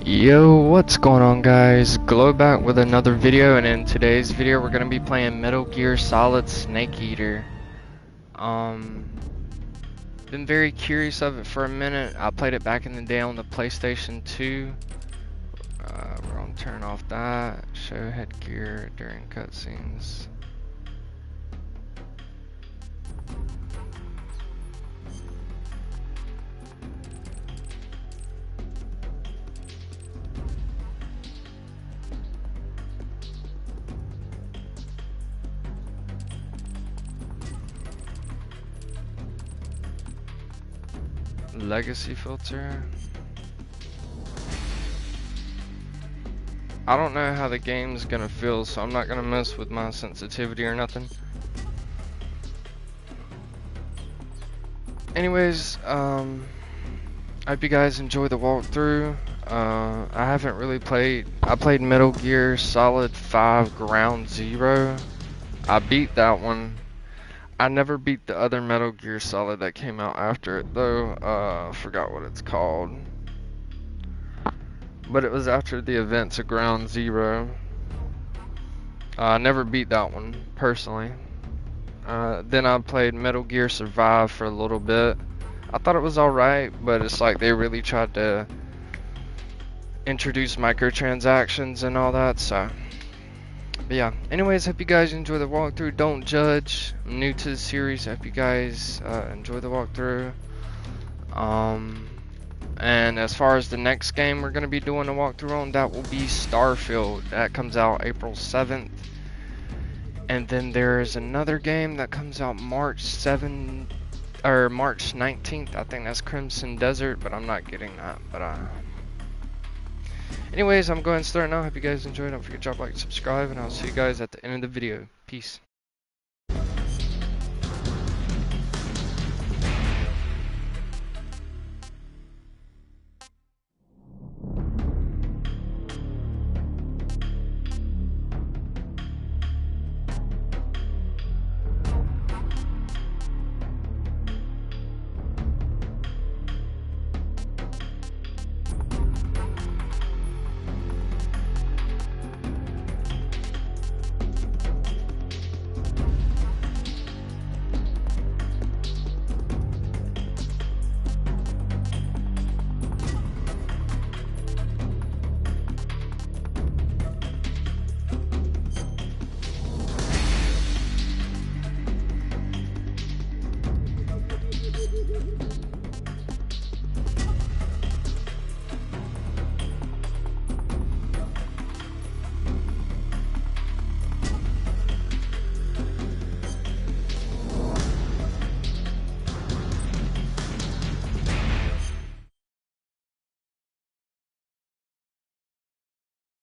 Yo, what's going on, guys? Glow back with another video, and in today's video we're gonna be playing Metal Gear Solid Snake Eater. Been very curious of it for a minute. I played it back in the day on the PlayStation 2. We're gonna turn off that. Show headgear during cutscenes. Legacy filter. I don't know how the game's gonna feel, so I'm not gonna mess with my sensitivity or nothing. Anyways, I hope you guys enjoy the walkthrough. I haven't really played. I played Metal Gear Solid 5 Ground Zero. I beat that one. I never beat the other Metal Gear Solid that came out after it though. Forgot what it's called. But it was after the events of Ground Zero. I never beat that one, personally. Then I played Metal Gear Survive for a little bit. I thought it was alright, but it's like they really tried to introduce microtransactions and all that, so. But yeah, anyways, hope you guys enjoy the walkthrough. Don't judge. I'm new to the series. Hope you guys enjoy the walkthrough. And as far as the next game we're going to be doing a walkthrough on, that will be Starfield. That comes out April 7th. And then there is another game that comes out March 19th. I think that's Crimson Desert, but I'm not getting that. But anyways, I'm going to start now. Hope you guys enjoyed. Don't forget to drop a like, subscribe, and I'll see you guys at the end of the video. Peace.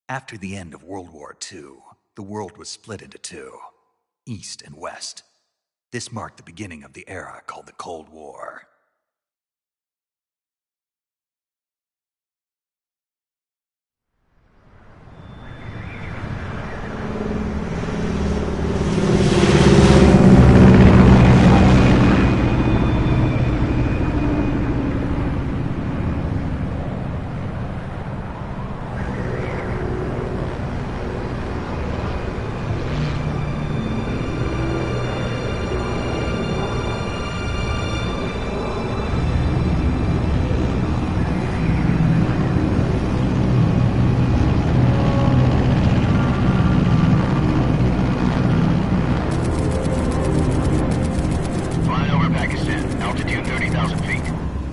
After the end of World War II, the world was split into two, East and West. This marked the beginning of the era called the Cold War.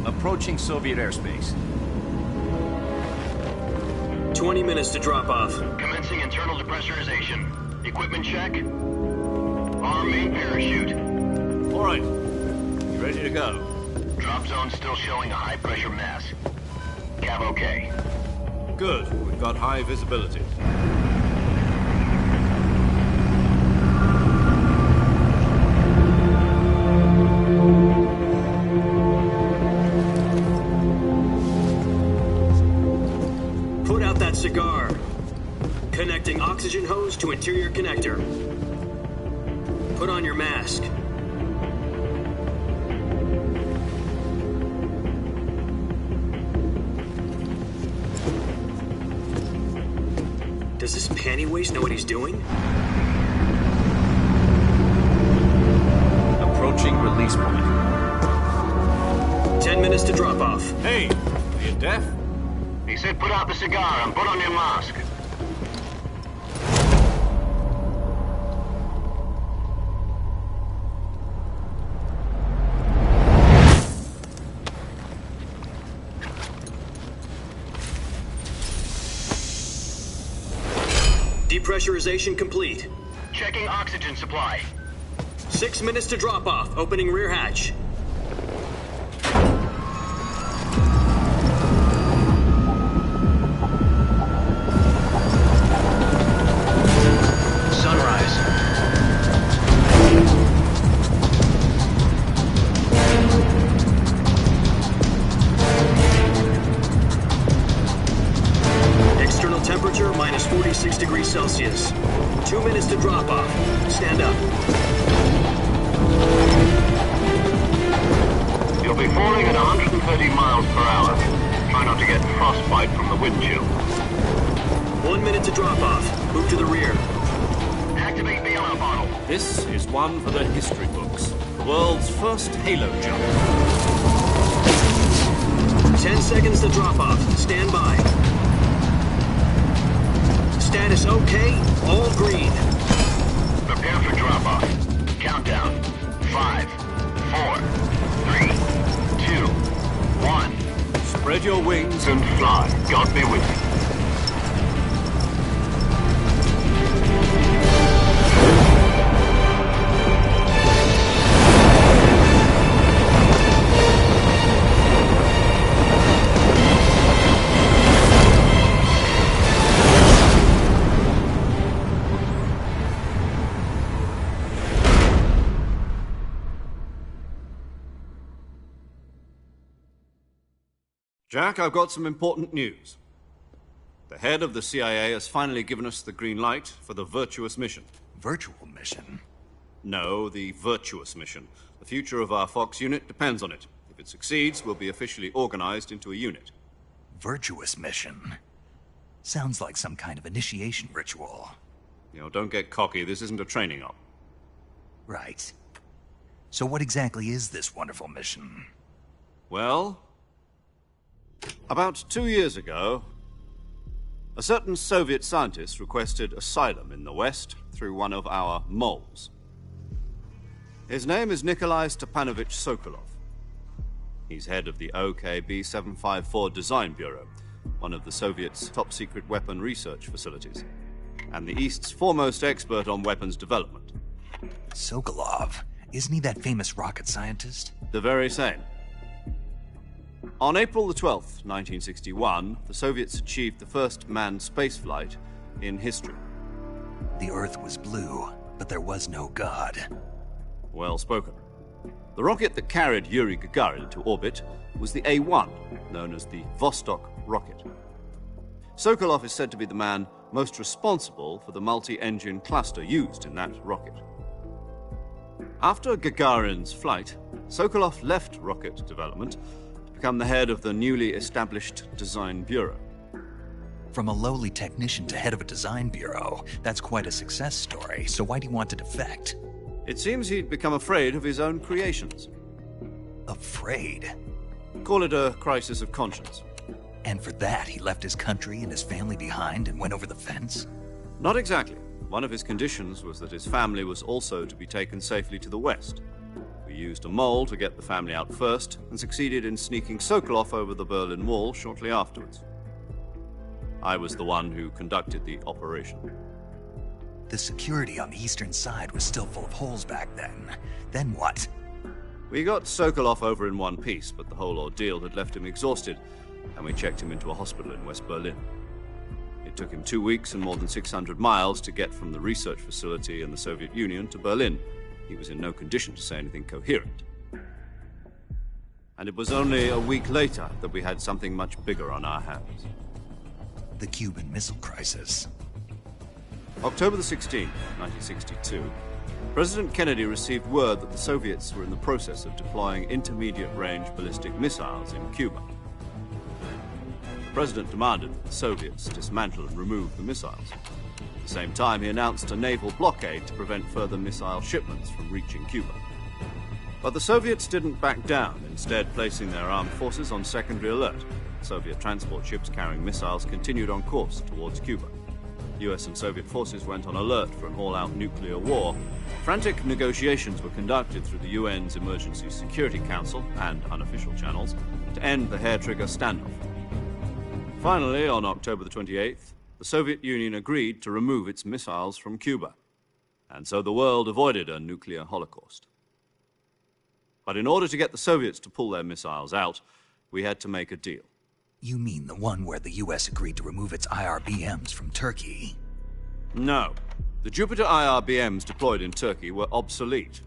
Approaching Soviet airspace. 20 minutes to drop off. Commencing internal depressurization. Equipment check. Arm main parachute. All right. You ready to go? Drop zone still showing a high pressure mass. Cav okay. Good. We've got high visibility. Cigar. Connecting oxygen hose to interior connector. Put on your mask. Does this panty waste know what he's doing? Approaching release point. 10 minutes to drop off. Hey, are you deaf? He said put out the cigar and put on your mask. Depressurization complete. Checking oxygen supply. 6 minutes to drop off. Opening rear hatch. Sunrise. External temperature minus 46 degrees Celsius. 2 minutes to drop off. Stand up. You'll be falling at 130 miles per hour. Try not to get frostbite from the wind chill. 1 minute to drop off. Move to the rear. Activate the yellow bottle. This is one for the history books. The world's first halo jump. 10 seconds to drop off. Stand by. Status okay. All green. Prepare for drop-off. Countdown. 5, 4, 3, 2, 1. Spread your wings And fly. God be with you. Jack, I've got some important news. The head of the CIA has finally given us the green light for the virtuous mission. Virtual mission? No, the virtuous mission. The future of our Fox unit depends on it. If it succeeds, we'll be officially organized into a unit. Virtuous mission? Sounds like some kind of initiation ritual. You know, don't get cocky. This isn't a training op. Right. So what exactly is this wonderful mission? Well, about 2 years ago, a certain Soviet scientist requested asylum in the West through one of our moles. His name is Nikolai Stepanovich Sokolov. He's head of the OKB 754 Design Bureau, one of the Soviets' top-secret weapon research facilities, and the East's foremost expert on weapons development. Sokolov? Isn't he that famous rocket scientist? The very same. On April the 12th, 1961, the Soviets achieved the first manned spaceflight in history. The Earth was blue, but there was no God. Well spoken. The rocket that carried Yuri Gagarin into orbit was the A-1, known as the Vostok rocket. Sokolov is said to be the man most responsible for the multi-engine cluster used in that rocket. After Gagarin's flight, Sokolov left rocket development to become the head of the newly established Design Bureau. From a lowly technician to head of a design bureau, that's quite a success story, so why'd he want to defect? It seems he'd become afraid of his own creations. Afraid? Call it a crisis of conscience. And for that, he left his country and his family behind and went over the fence? Not exactly. One of his conditions was that his family was also to be taken safely to the West. We used a mole to get the family out first and succeeded in sneaking Sokolov over the Berlin Wall shortly afterwards. I was the one who conducted the operation. The security on the eastern side was still full of holes back then. Then what? We got Sokolov over in one piece, but the whole ordeal had left him exhausted, and we checked him into a hospital in West Berlin. It took him 2 weeks and more than 600 miles to get from the research facility in the Soviet Union to Berlin. He was in no condition to say anything coherent. And it was only a week later that we had something much bigger on our hands. The Cuban Missile Crisis. October the 16th, 1962, President Kennedy received word that the Soviets were in the process of deploying intermediate-range ballistic missiles in Cuba. The President demanded that the Soviets dismantle and remove the missiles. At the same time, he announced a naval blockade to prevent further missile shipments from reaching Cuba. But the Soviets didn't back down, instead placing their armed forces on secondary alert. Soviet transport ships carrying missiles continued on course towards Cuba. US and Soviet forces went on alert for an all-out nuclear war. Frantic negotiations were conducted through the UN's Emergency Security Council and unofficial channels to end the hair-trigger standoff. Finally, on October the 28th, the Soviet Union agreed to remove its missiles from Cuba, and so the world avoided a nuclear holocaust. But in order to get the Soviets to pull their missiles out, we had to make a deal. You mean the one where the US agreed to remove its IRBMs from Turkey? No. The Jupiter IRBMs deployed in Turkey were obsolete,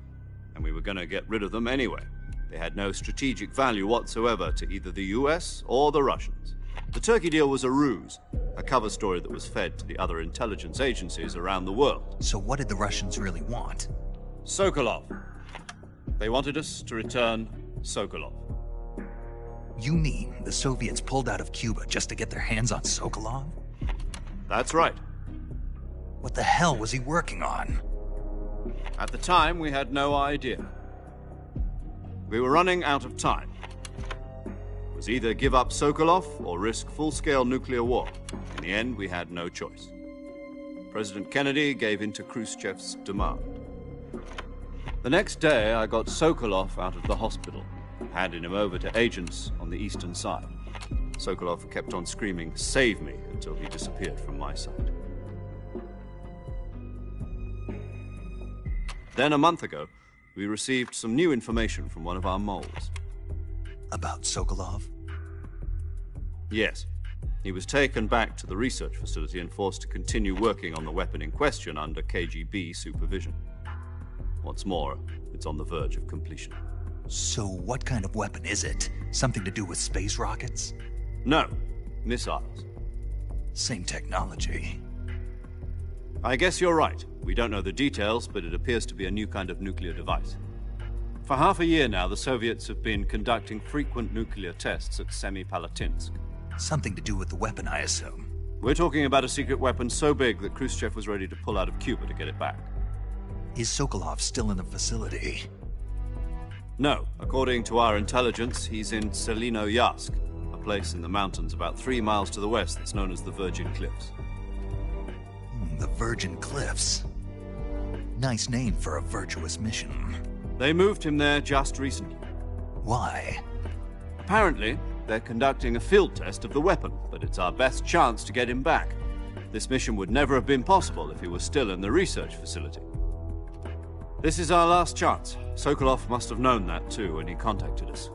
and we were going to get rid of them anyway. They had no strategic value whatsoever to either the US or the Russians. The Turkey deal was a ruse, a cover story that was fed to the other intelligence agencies around the world. So what did the Russians really want? Sokolov. They wanted us to return Sokolov. You mean the Soviets pulled out of Cuba just to get their hands on Sokolov? That's right. What the hell was he working on? At the time, we had no idea. We were running out of time. It was either give up Sokolov or risk full-scale nuclear war. In the end, we had no choice. President Kennedy gave in to Khrushchev's demand. The next day, I got Sokolov out of the hospital, handing him over to agents on the eastern side. Sokolov kept on screaming, "Save me," until he disappeared from my sight. Then, a month ago, we received some new information from one of our moles. About Sokolov? Yes. He was taken back to the research facility and forced to continue working on the weapon in question under KGB supervision. What's more, it's on the verge of completion. So what kind of weapon is it? Something to do with space rockets? No, missiles. Same technology. I guess you're right. We don't know the details, but it appears to be a new kind of nuclear device. For half a year now, the Soviets have been conducting frequent nuclear tests at Semipalatinsk. Something to do with the weapon, I assume. We're talking about a secret weapon so big that Khrushchev was ready to pull out of Cuba to get it back. Is Sokolov still in the facility? No. According to our intelligence, he's in Selinoyarsk, a place in the mountains about 3 miles to the west that's known as the Virgin Cliffs. The Virgin Cliffs. Nice name for a virtuous mission. They moved him there just recently. Why? Apparently, they're conducting a field test of the weapon, but it's our best chance to get him back. This mission would never have been possible if he was still in the research facility. This is our last chance. Sokolov must have known that too when he contacted us.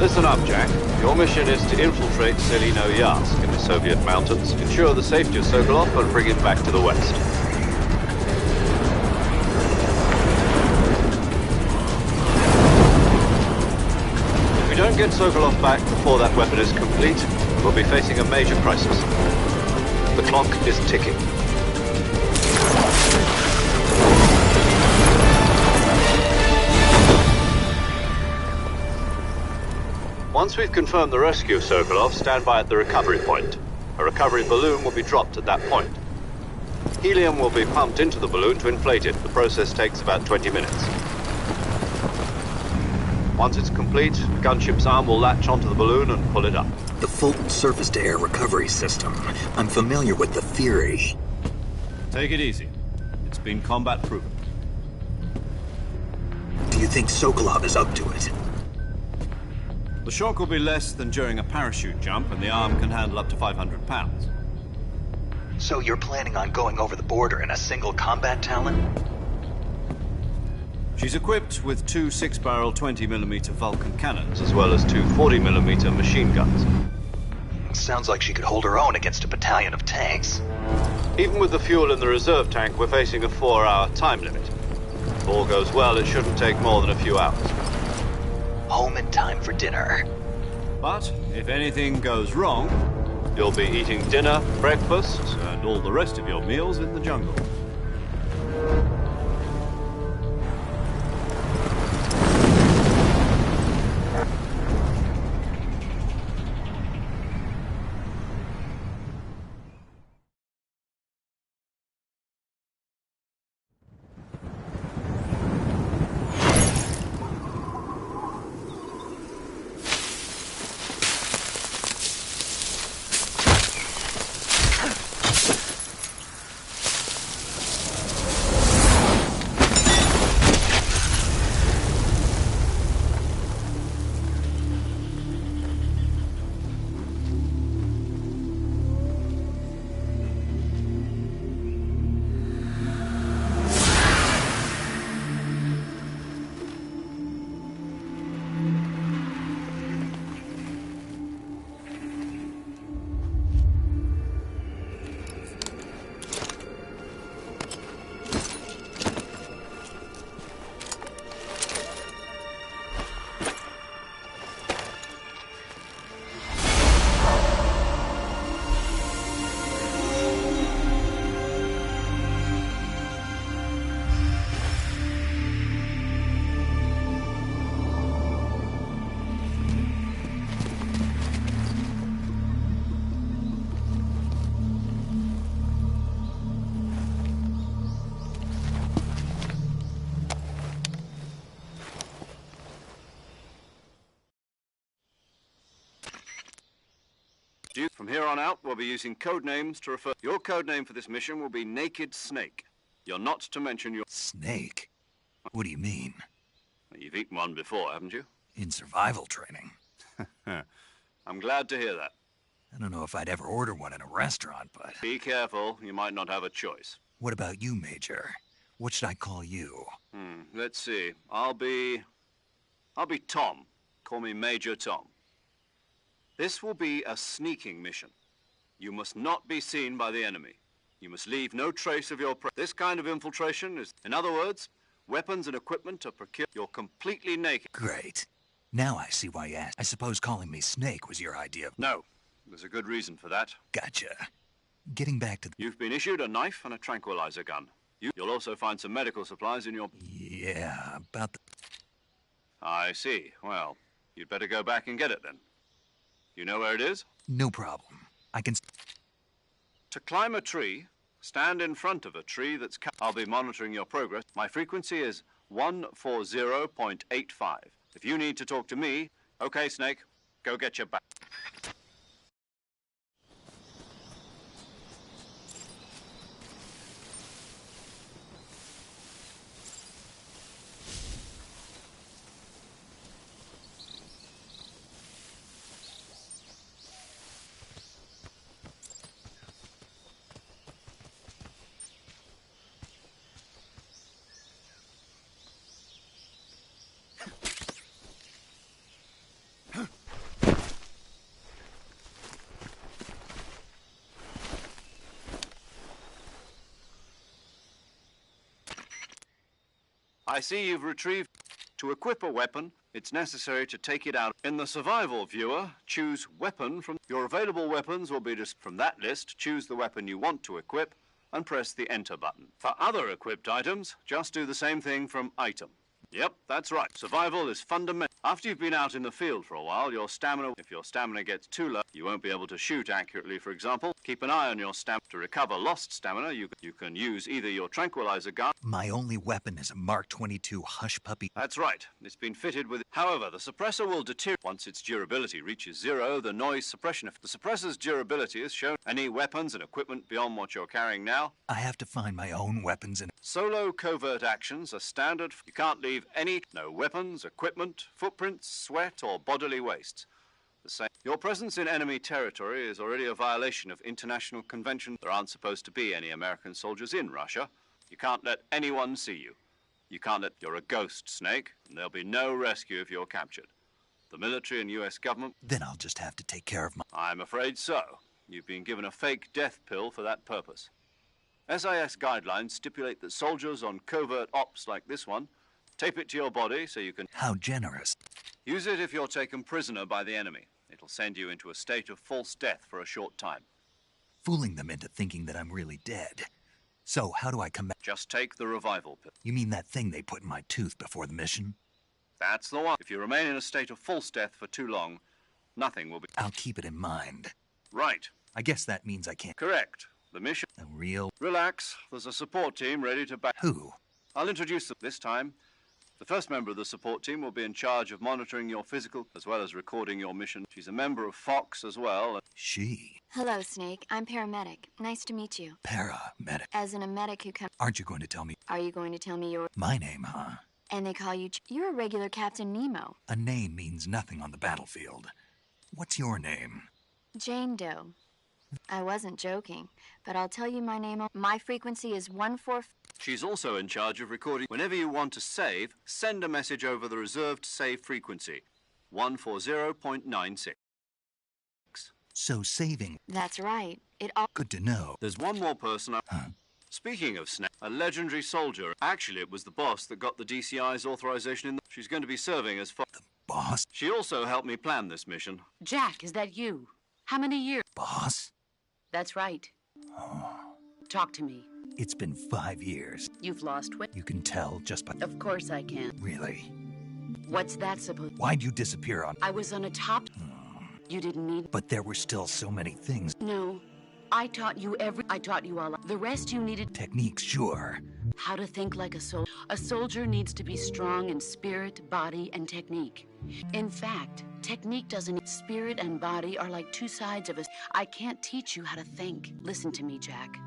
Listen up, Jack. Your mission is to infiltrate Selinoyarsk in the Soviet mountains, ensure the safety of Sokolov, and bring him back to the west. If we don't get Sokolov back before that weapon is complete, we'll be facing a major crisis. The clock is ticking. Once we've confirmed the rescue of Sokolov, stand by at the recovery point. A recovery balloon will be dropped at that point. Helium will be pumped into the balloon to inflate it. The process takes about 20 minutes. Once it's complete, the gunship's arm will latch onto the balloon and pull it up. The Fulton surface-to-air recovery system. I'm familiar with the theory. Take it easy. It's been combat-proven. Do you think Sokolov is up to it? The shock will be less than during a parachute jump, and the arm can handle up to 500 pounds. So you're planning on going over the border in a single combat Talon? She's equipped with two 6-barrel 20mm Vulcan cannons, as well as two 40mm machine guns. Sounds like she could hold her own against a battalion of tanks. Even with the fuel in the reserve tank, we're facing a 4-hour time limit. If all goes well, it shouldn't take more than a few hours. Home in time for dinner. But if anything goes wrong, you'll be eating dinner, breakfast, and all the rest of your meals in the jungle. From here on out, we'll be using code names to refer... Your code name for this mission will be Naked Snake. You're not to mention your... Snake? What do you mean? You've eaten one before, haven't you? In survival training. I'm glad to hear that. I don't know if I'd ever order one in a restaurant, but... Be careful, you might not have a choice. What about you, Major? What should I call you? Let's see. I'll be Tom. Call me Major Tom. This will be a sneaking mission. You must not be seen by the enemy. You must leave no trace of your This kind of infiltration is, in other words, weapons and equipment are procured. You're completely naked. Great. Now I see why you asked. I suppose calling me Snake was your idea. No, there's a good reason for that. Gotcha. Getting back to... You've been issued a knife and a tranquilizer gun. You'll also find some medical supplies in your... Yeah, about the... I see. Well, you'd better go back and get it then. You know where it is? No problem. I can... To climb a tree, stand in front of a tree that's... I'll be monitoring your progress. My frequency is 140.85. If you need to talk to me, okay, Snake, go get your back. I see you've retrieved... To equip a weapon, it's necessary to take it out. In the survival viewer, choose weapon from... Your available weapons will be just from that list. Choose the weapon you want to equip and press the enter button. For other equipped items, just do the same thing from item. Yep, that's right. Survival is fundamental. After you've been out in the field for a while, your stamina... If your stamina gets too low, you won't be able to shoot accurately, for example. Keep an eye on your stamina. To recover lost stamina, you can use either your tranquilizer gun... My only weapon is a Mark 22 Hush Puppy. That's right. It's been fitted with... However, the suppressor will deteriorate. Once its durability reaches 0, the noise suppression... The suppressor's durability is shown. Any weapons and equipment beyond what you're carrying now... I have to find my own weapons and... Solo covert actions are standard. You can't leave any... No weapons, equipment, footprints, sweat, or bodily waste. The same. Your presence in enemy territory is already a violation of international convention. There aren't supposed to be any American soldiers in Russia. You can't let anyone see you. You can't let... You're a ghost, Snake, and there'll be no rescue if you're captured. The military and US government... Then I'll just have to take care of my... I'm afraid so. You've been given a fake death pill for that purpose. SIS guidelines stipulate that soldiers on covert ops like this one tape it to your body so you can... How generous. Use it if you're taken prisoner by the enemy. It'll send you into a state of false death for a short time. Fooling them into thinking that I'm really dead. So, how do I come back? Just take the revival pill. You mean that thing they put in my tooth before the mission? That's the one. If you remain in a state of false death for too long, nothing will be... I'll keep it in mind. Right. I guess that means I can't... Correct. The mission... A real... Relax. There's a support team ready to back... Who? I'll introduce them this time. The first member of the support team will be in charge of monitoring your physical as well as recording your mission. She's a member of Fox as well. She? Hello, Snake. I'm paramedic. Nice to meet you. Paramedic. As in a medic who comes... Aren't you going to tell me... Are you going to tell me your... My name, huh? And they call you... You're a regular Captain Nemo. A name means nothing on the battlefield. What's your name? Jane Doe. I wasn't joking, but I'll tell you my name. My frequency is 14... She's also in charge of recording. Whenever you want to save, send a message over the reserved save frequency, 140.96. So saving... That's right. It all... Good to know. There's one more person. Huh? Speaking of Snake, a legendary soldier. Actually, it was the boss that got the DCI's authorization in the... She's going to be serving as... The boss? She also helped me plan this mission. Jack, is that you? How many years? Boss? That's right. Oh. Talk to me. It's been 5 years. You've lost weight? You can tell just by... Of course I can. Really? What's that supposed... Why'd you disappear on... I was on a top... You didn't need... But there were still so many things. No. I taught you all. The rest you needed... Techniques, sure. How to think like a soldier. A soldier needs to be strong in spirit, body, and technique. In fact, technique doesn't... Spirit and body are like two sides of us. I can't teach you how to think. Listen to me, Jack.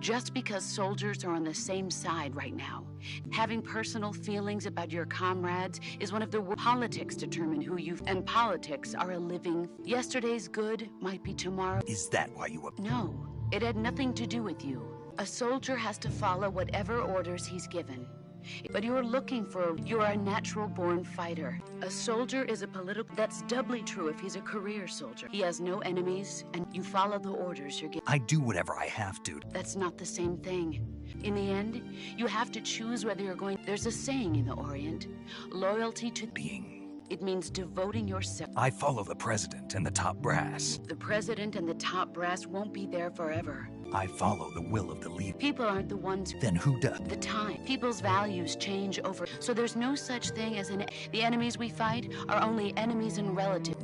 Just because soldiers are on the same side right now, having personal feelings about your comrades is one of the... Politics determine who you... And politics are a living... Yesterday's good might be tomorrow... Is that why you were... No, it had nothing to do with you. A soldier has to follow whatever orders he's given. But you're a natural-born fighter. A soldier is a political... That's doubly true if he's a career soldier. He has no enemies, and you follow the orders you're given. I do whatever I have to. That's not the same thing. In the end, you have to choose whether you're going... There's a saying in the Orient, loyalty to... Being... It means devoting yourself... I follow the president and the top brass. The president and the top brass won't be there forever. I follow the will of the leader. People aren't the ones... Then who does? The time. People's values change over... So there's no such thing as the enemies we fight are only enemies and relatives.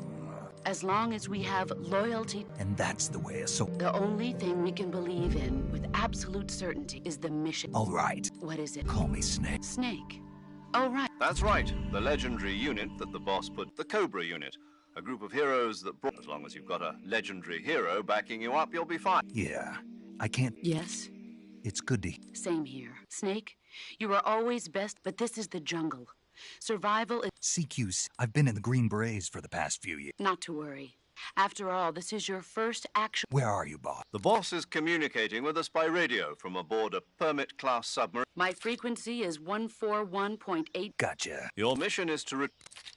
As long as we have loyalty... And that's the way a soldier... The only thing we can believe in with absolute certainty is the mission. All right. What is it? Call me Snake. Snake. Oh, right. That's right. The legendary unit that the boss put... The Cobra unit. A group of heroes that brought... As long as you've got a legendary hero backing you up, you'll be fine. Yeah. I can't... Yes? It's good to... Same here. Snake, you are always best, but this is the jungle. Survival is... CQC. I've been in the Green Berets for the past few years. Not to worry. After all, this is your first action... Where are you, boss? The boss is communicating with us by radio from aboard a Permit-class submarine. My frequency is 141.8... Gotcha. Your mission is to...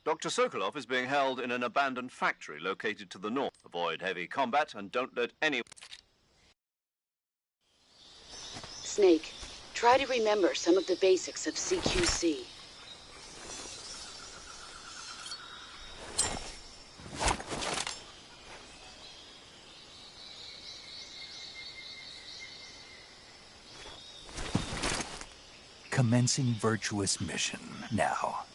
Dr. Sokolov is being held in an abandoned factory located to the north. Avoid heavy combat and don't let any... Snake, try to remember some of the basics of CQC. Commencing virtuous mission. Now.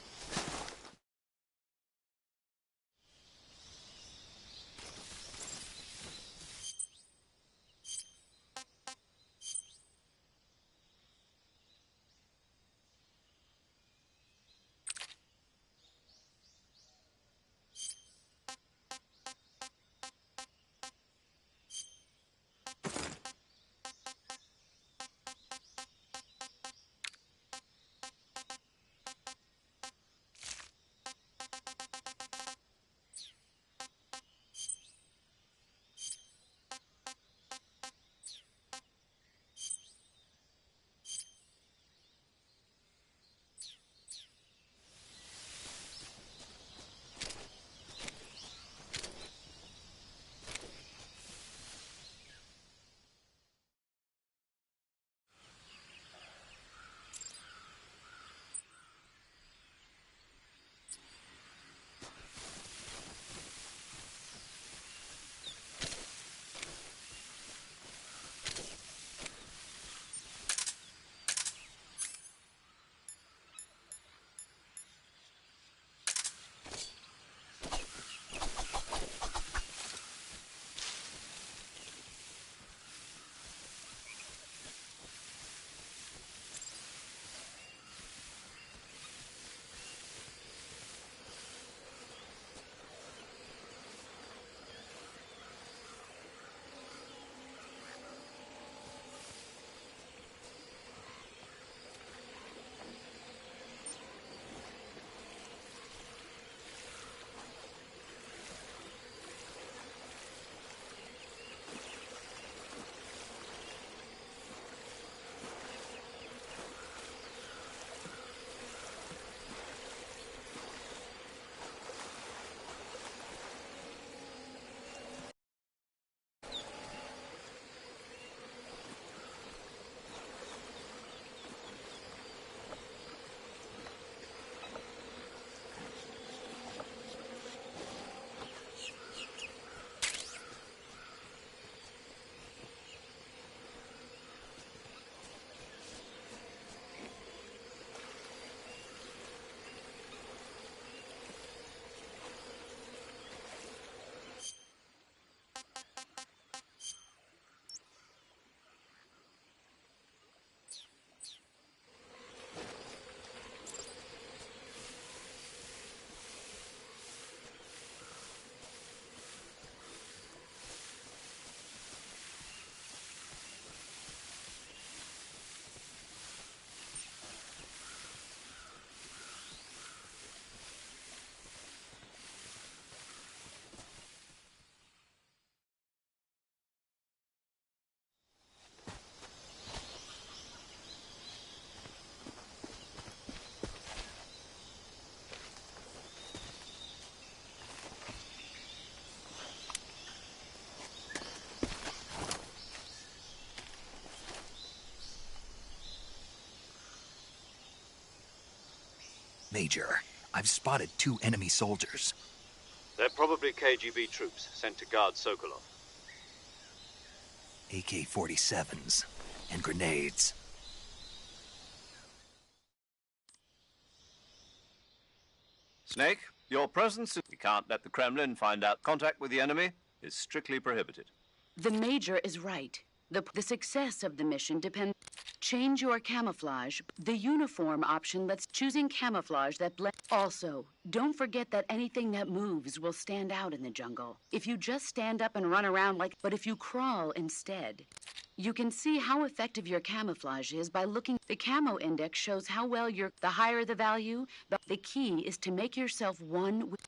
Major, I've spotted 2 enemy soldiers. They're probably KGB troops sent to guard Sokolov. AK-47s and grenades. Snake, your presence... We can't let the Kremlin find out. Contact with the enemy is strictly prohibited. The Major is right. The success of the mission depends... Change your camouflage. The uniform option lets choosing camouflage that blend... Also, don't forget that anything that moves will stand out in the jungle. If you just stand up and run around like... But if you crawl instead... You can see how effective your camouflage is by looking... The camo index shows how well you're... The higher the value, the key is to make yourself one with...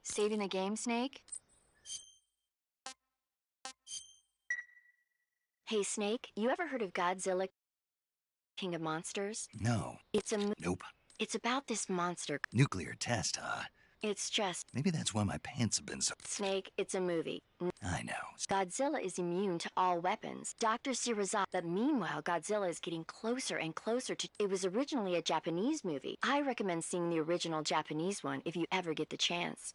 Saving the game, Snake? Hey, Snake, you ever heard of Godzilla, King of Monsters? No. Nope. It's about this monster. Nuclear test, huh? It's just... Maybe that's why my pants have been so... Snake, it's a movie. I know. Godzilla is immune to all weapons. Dr. Sirizawa. But meanwhile, Godzilla is getting closer and closer to... It was originally a Japanese movie. I recommend seeing the original Japanese one if you ever get the chance.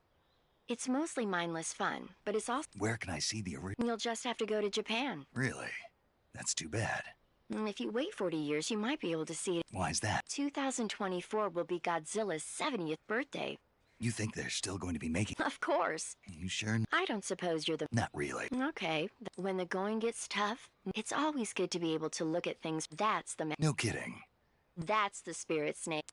It's mostly mindless fun, but it's also... Where can I see the original? You'll just have to go to Japan. Really? That's too bad. If you wait 40 years, you might be able to see it. Why's that? 2024 will be Godzilla's 70th birthday. You think they're still going to be making... Of course. You sure? I don't suppose you're the... Not really. Okay. When the going gets tough, it's always good to be able to look at things. That's the... No kidding. That's the spirit, Snake.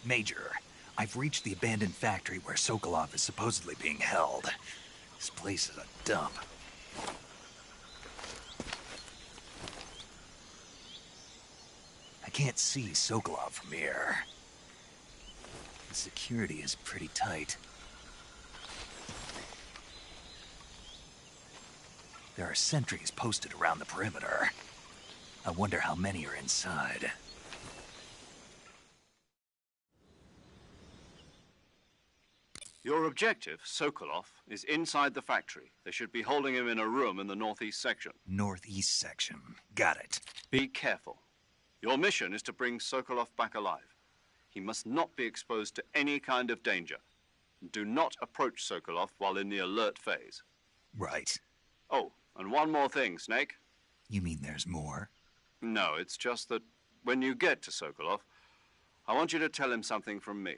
Major, I've reached the abandoned factory where Sokolov is supposedly being held. This place is a dump. I can't see Sokolov from here. The security is pretty tight. There are sentries posted around the perimeter. I wonder how many are inside. Your objective, Sokolov, is inside the factory. They should be holding him in a room in the northeast section. Northeast section. Got it. Be careful. Your mission is to bring Sokolov back alive. He must not be exposed to any kind of danger. Do not approach Sokolov while in the alert phase. Right. Oh, and one more thing, Snake. You mean there's more? No, it's just that When you get to Sokolov, I want you to tell him something from me.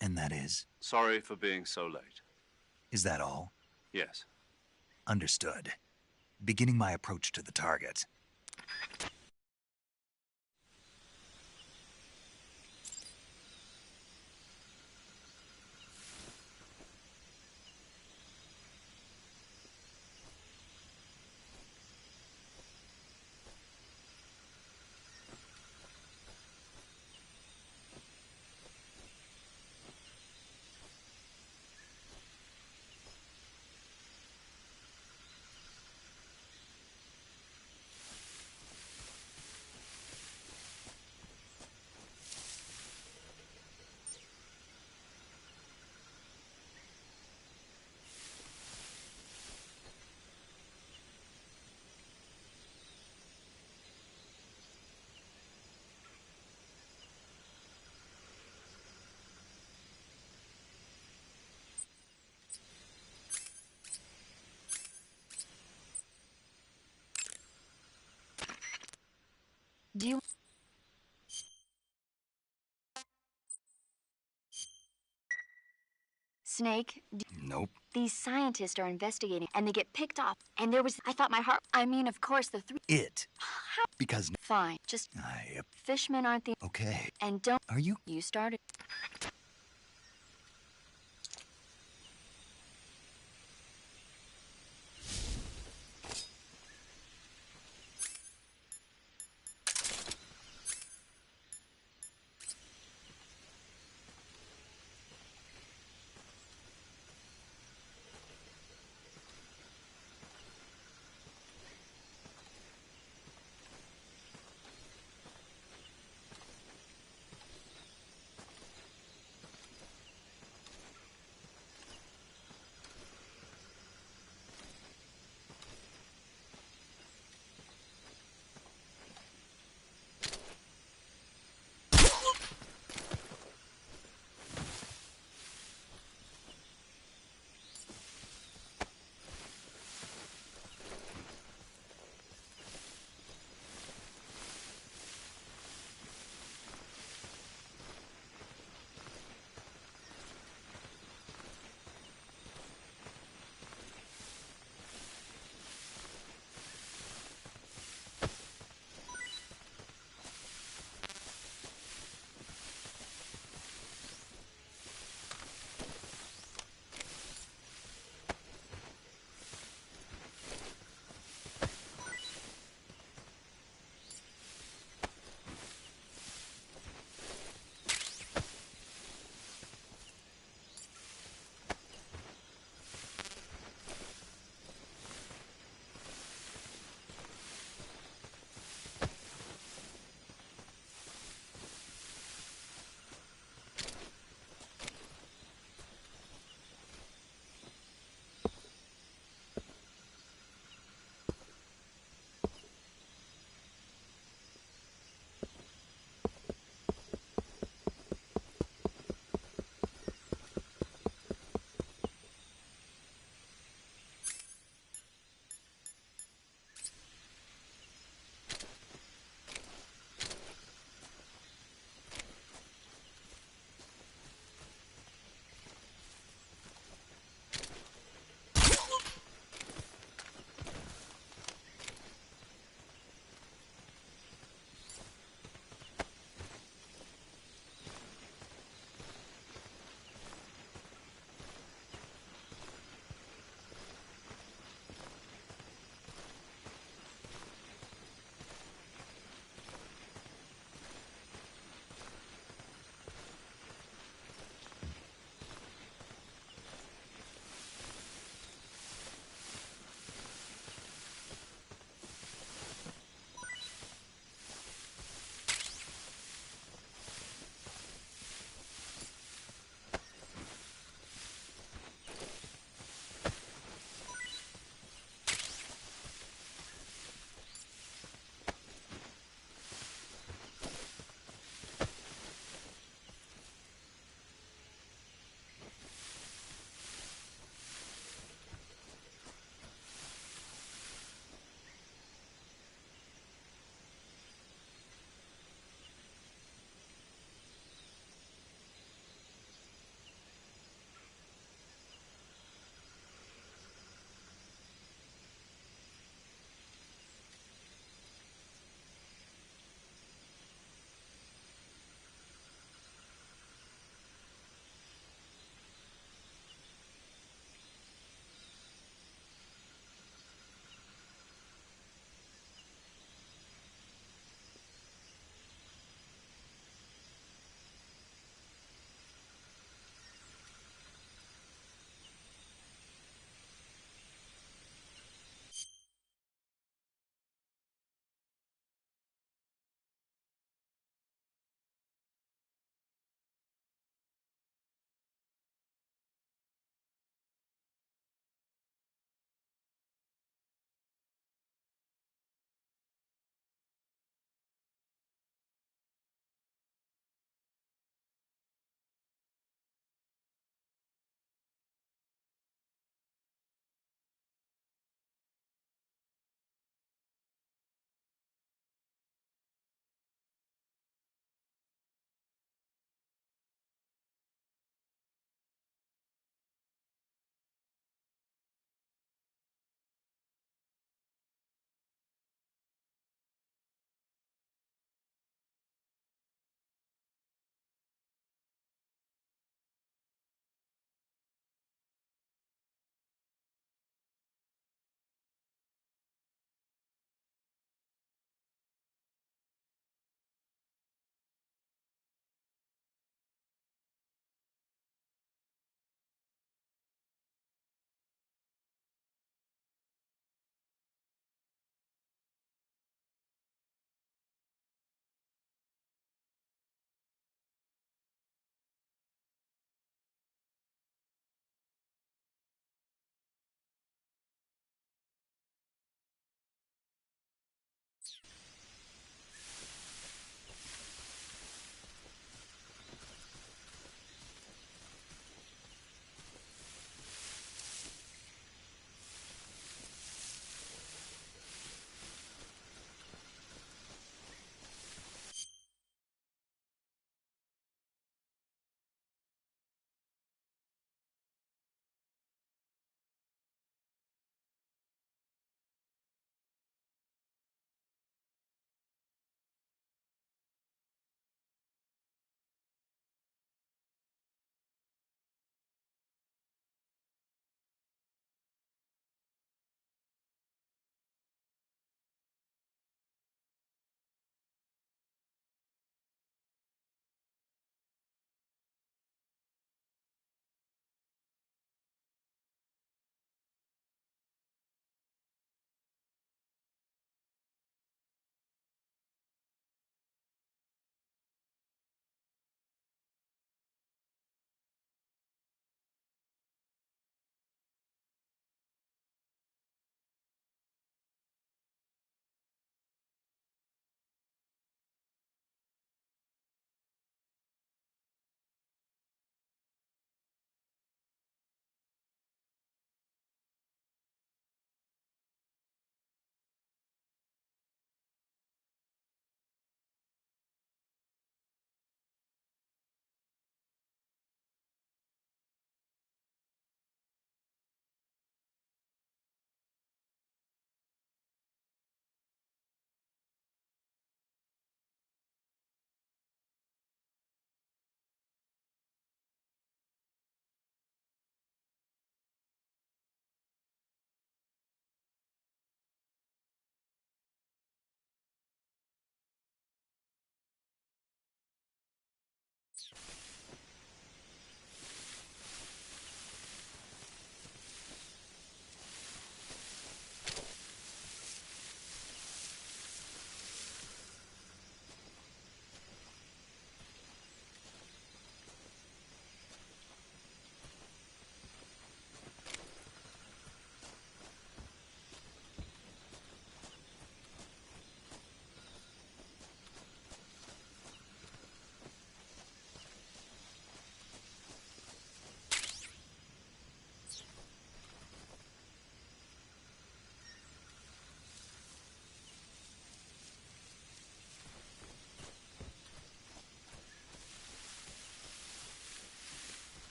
And that is? Sorry for being so late. Is that all? Yes. Understood. Beginning my approach to the target. Do you... Snake, Nope. these scientists are investigating, and they get picked off. And there was... I thought my heart... I mean, of course, the three... It. Because... Fine, just... Fishmen aren't the... Okay. And don't... Are you... You started...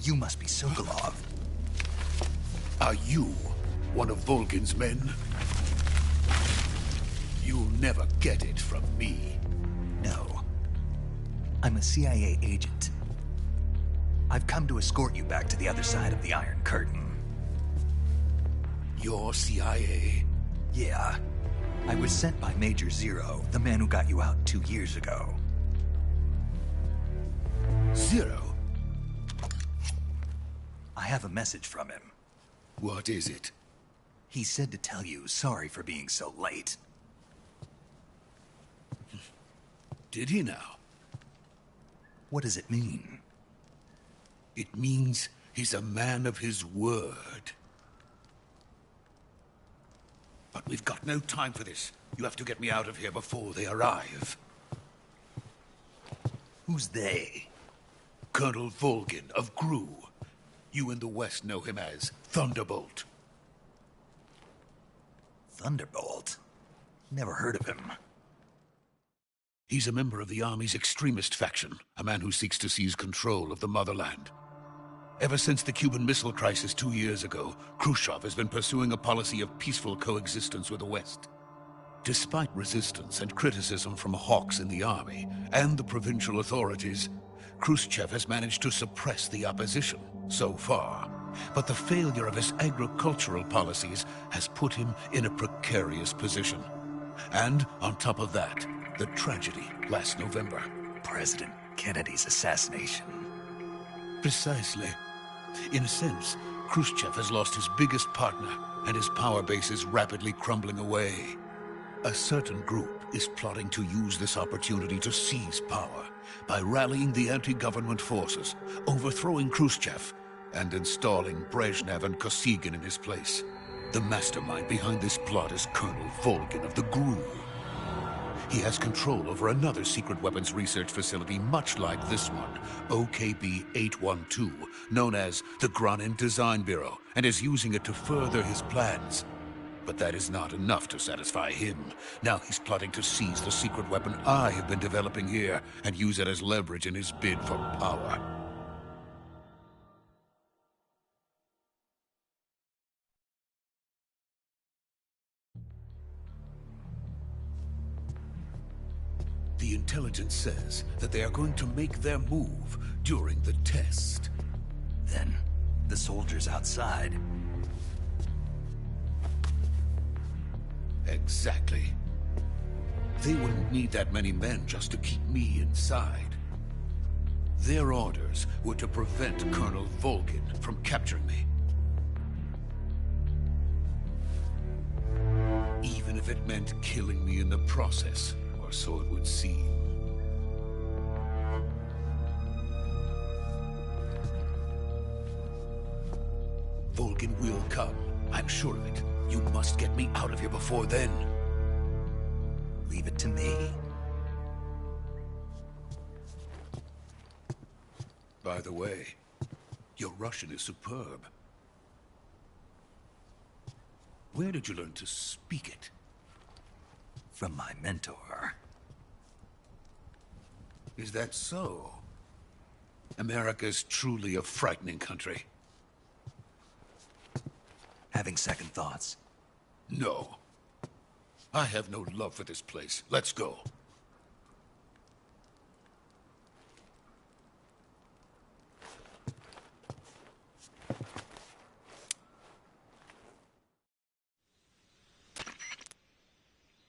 You must be Sokolov. Are you one of Volgin's men? You'll never get it from me. No. I'm a CIA agent. I've come to escort you back to the other side of the Iron Curtain. You're CIA? Yeah. I was sent by Major Zero, the man who got you out 2 years ago. Zero? I have a message from him. What is it? He said to tell you sorry for being so late. Did he now? What does it mean? It means he's a man of his word. But we've got no time for this. You have to get me out of here before they arrive. Who's they? Colonel Volgin of GRU. You in the West know him as Thunderbolt. Thunderbolt? Never heard of him. He's a member of the Army's extremist faction, a man who seeks to seize control of the motherland. Ever since the Cuban Missile Crisis 2 years ago, Khrushchev has been pursuing a policy of peaceful coexistence with the West. Despite resistance and criticism from hawks in the army and the provincial authorities, Khrushchev has managed to suppress the opposition so far. But the failure of his agricultural policies has put him in a precarious position. And on top of that, the tragedy last November. President Kennedy's assassination. Precisely. In a sense, Khrushchev has lost his biggest partner, and his power base is rapidly crumbling away. A certain group is plotting to use this opportunity to seize power by rallying the anti-government forces, overthrowing Khrushchev, and installing Brezhnev and Kosygin in his place. The mastermind behind this plot is Colonel Volgin of the GRU. He has control over another secret weapons research facility much like this one, OKB-812, known as the Granin Design Bureau, and is using it to further his plans. But that is not enough to satisfy him. Now he's plotting to seize the secret weapon I have been developing here and use it as leverage in his bid for power. The intelligence says that they are going to make their move during the test. Then, the soldiers outside. Exactly. They wouldn't need that many men just to keep me inside. Their orders were to prevent Colonel Volgin from capturing me. Even if it meant killing me in the process. Or so it would seem. Volgin will come. I'm sure of it. You must get me out of here before then. Leave it to me. By the way, your Russian is superb. Where did you learn to speak it? From my mentor. Is that so? America's truly a frightening country. Having second thoughts. No. I have no love for this place. Let's go.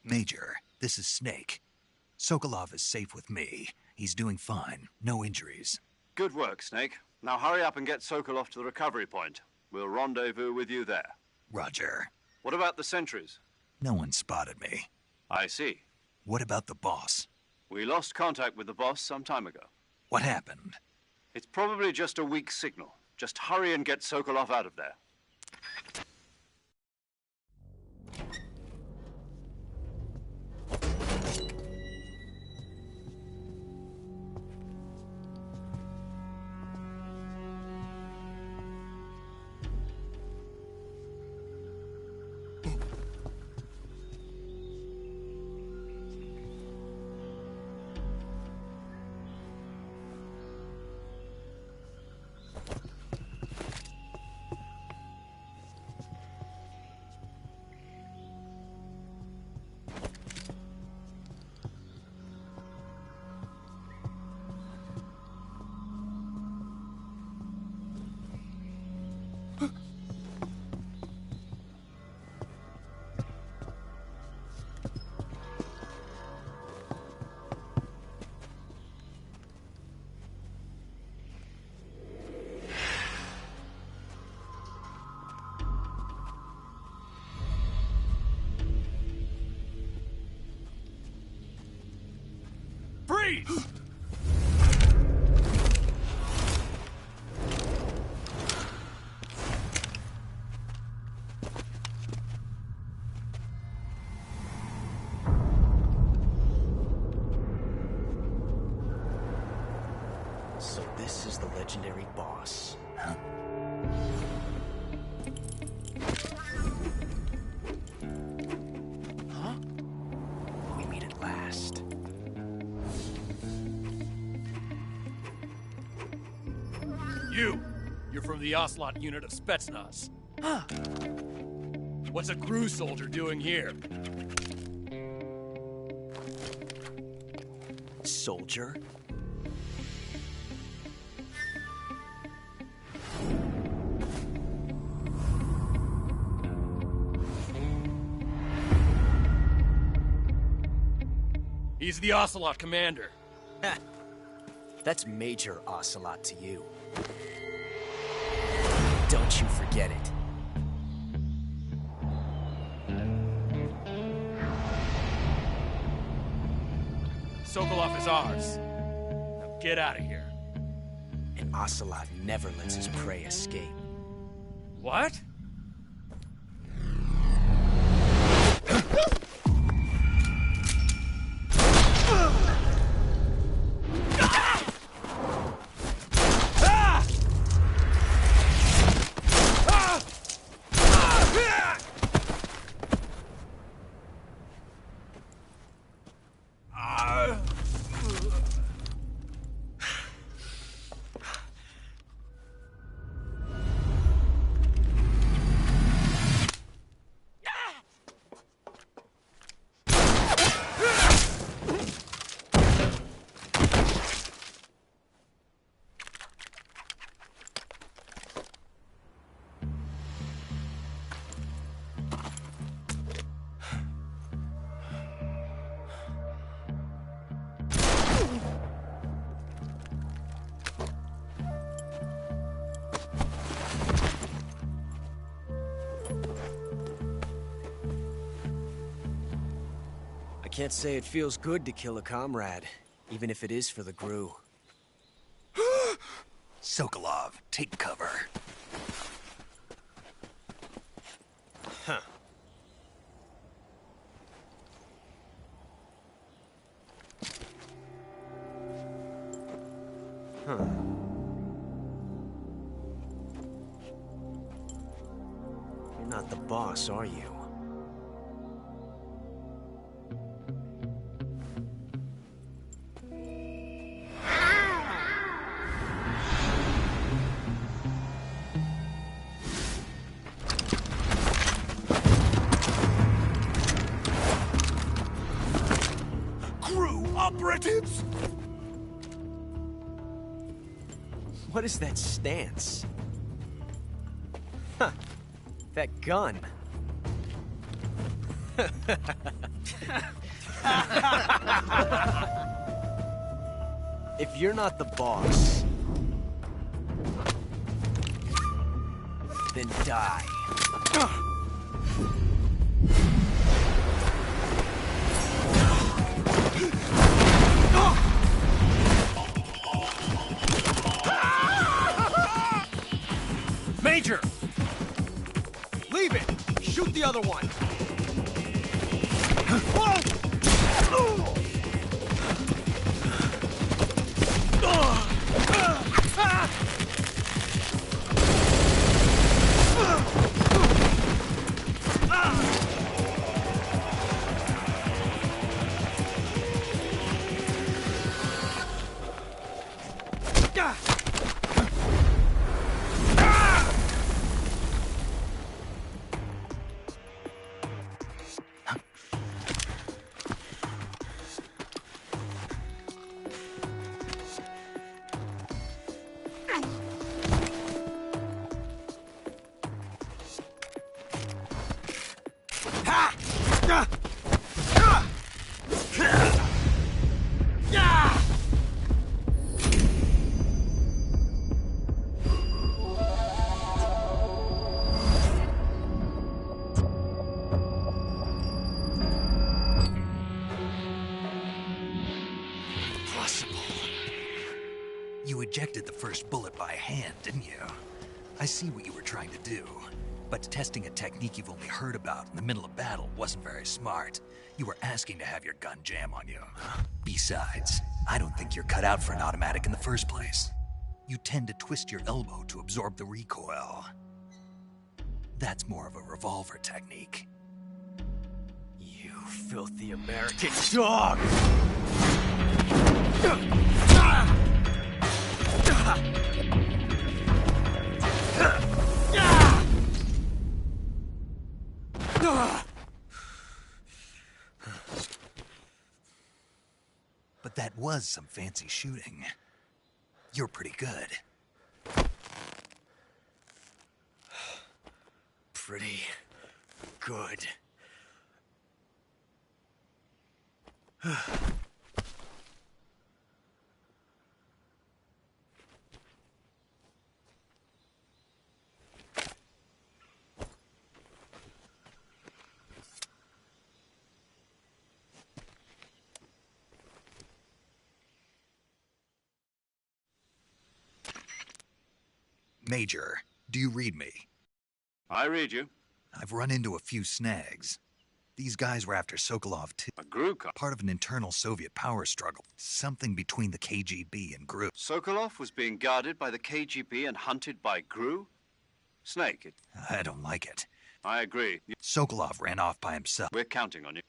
Major, this is Snake. Sokolov is safe with me. He's doing fine. No injuries. Good work, Snake. Now hurry up and get Sokolov to the recovery point. We'll rendezvous with you there. Roger. What about the sentries? No one spotted me. I see. What about the boss? We lost contact with the boss some time ago. What happened? It's probably just a weak signal. Just hurry and get Sokolov out of there. Freeze! So this is the legendary boss. Huh? Huh? We meet at last. You're from the Ocelot unit of Spetsnaz. What's a crew soldier doing here? Soldier? He's the Ocelot commander. That's Major Ocelot to you. Don't you forget it. Sokolov is ours. Now get out of here. And Ocelot never lets his prey escape. What? I can't say it feels good to kill a comrade, even if it is for the GRU. Sokolov, take cover. Huh. Huh. You're not the boss, are you? Operatives! What is that stance? Huh. That gun. If you're not the boss, then die. Major! Leave it! Shoot the other one! You ejected the first bullet by hand, didn't you? I see what you were trying to do. But testing a technique you've only heard about in the middle of battle wasn't very smart. You were asking to have your gun jam on you. Besides, I don't think you're cut out for an automatic in the first place. You tend to twist your elbow to absorb the recoil. That's more of a revolver technique. You filthy American dog! But that was some fancy shooting. You're pretty good. Pretty good. Major, do you read me? I read you. I've run into a few snags. These guys were after Sokolov too. A GRU car. Part of an internal Soviet power struggle. Something between the KGB and GRU. Sokolov was being guarded by the KGB and hunted by GRU? Snake, I don't like it. I agree. Sokolov ran off by himself. We're counting on you.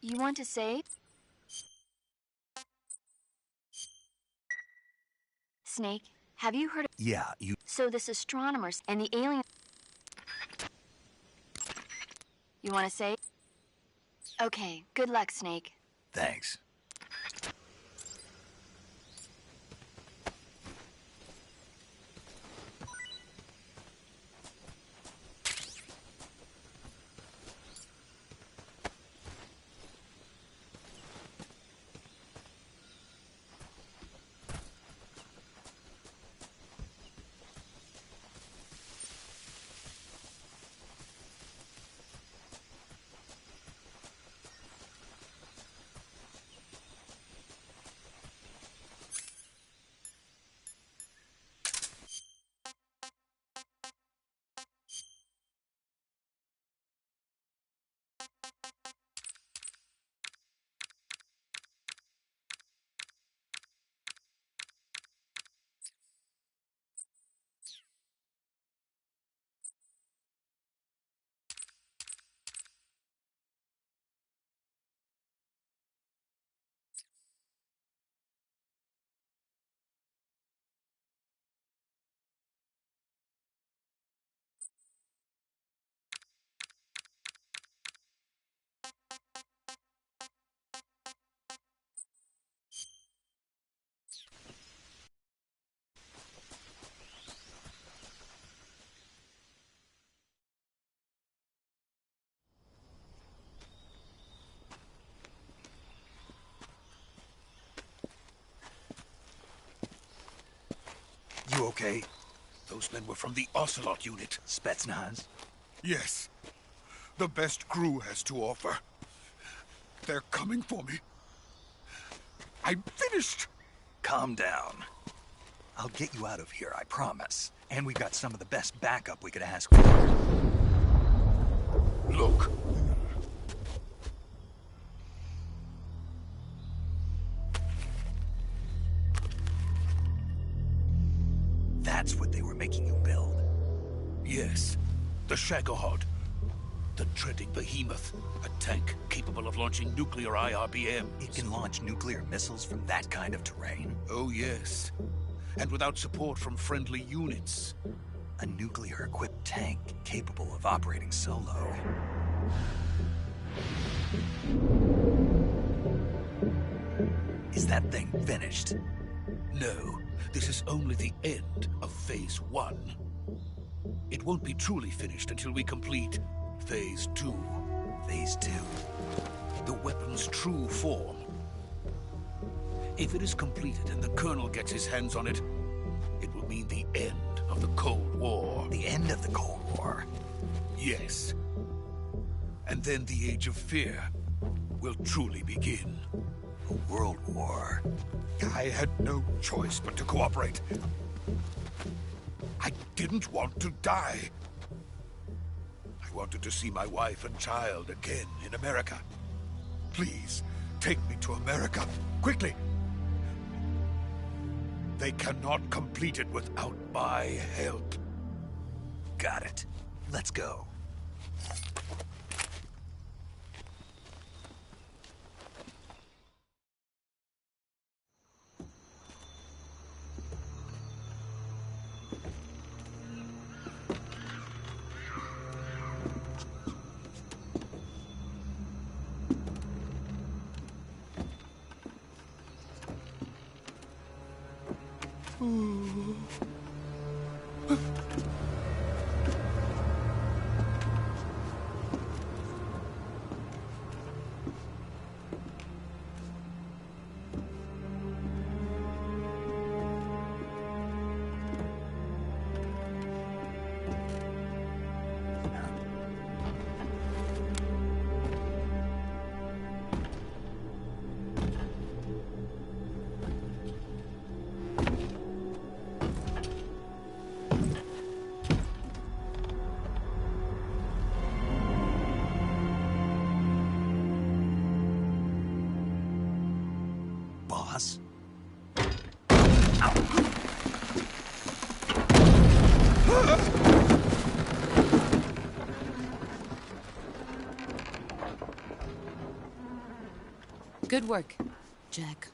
You want to say? Snake, have you heard of... Yeah, you... So this astronomers and the alien... You want to say? Okay, good luck, Snake. Thanks. You okay? Those men were from the Ocelot unit. Spetsnaz? Yes. The best GRU has to offer. They're coming for me. I'm finished! Calm down. I'll get you out of here, I promise. And we got some of the best backup we could ask for. Look. That's what they were making you build. Yes. The Shagohod. The dreading behemoth. A tank capable of launching nuclear IRBMs. It can launch nuclear missiles from that kind of terrain? Oh, yes. And without support from friendly units. A nuclear-equipped tank capable of operating solo. that thing finished? No, this is only the end of Phase 1. It won't be truly finished until we complete Phase 2. Phase 2? The weapon's true form. If it is completed and the Colonel gets his hands on it, it will mean the end of the Cold War. The end of the Cold War? Yes. And then the Age of Fear will truly begin. A world war? I had no choice but to cooperate. I didn't want to die. I wanted to see my wife and child again in America. Please, take me to America, quickly. They cannot complete it without my help. Got it. Let's go. Boss? Good work, Jack.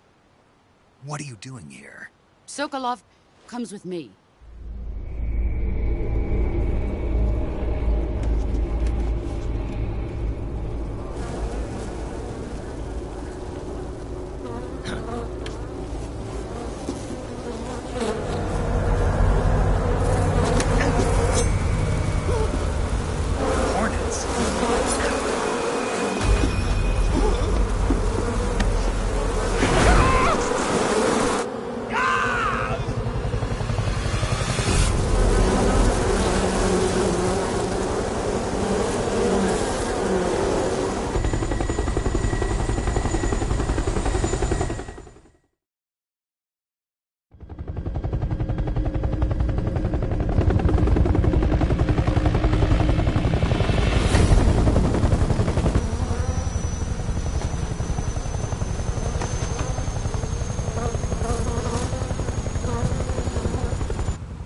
What are you doing here? Sokolov comes with me.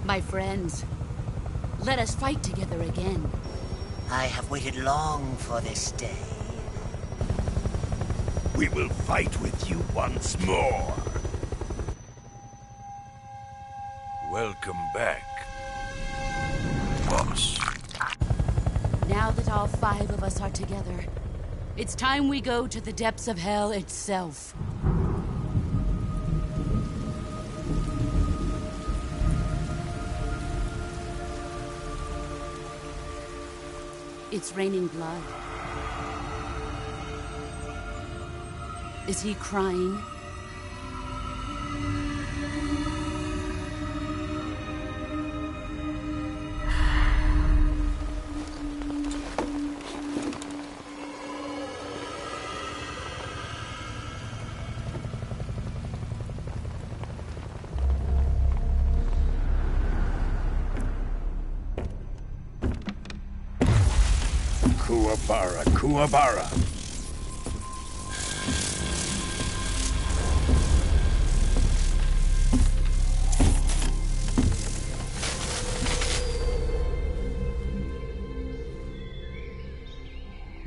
My friends, let us fight together again. I have waited long for this day. We will fight with you once more. Welcome back, boss. Now that all 5 of us are together, it's time we go to the depths of hell itself. It's raining blood. Is he crying? Kuwabara, Kuwabara.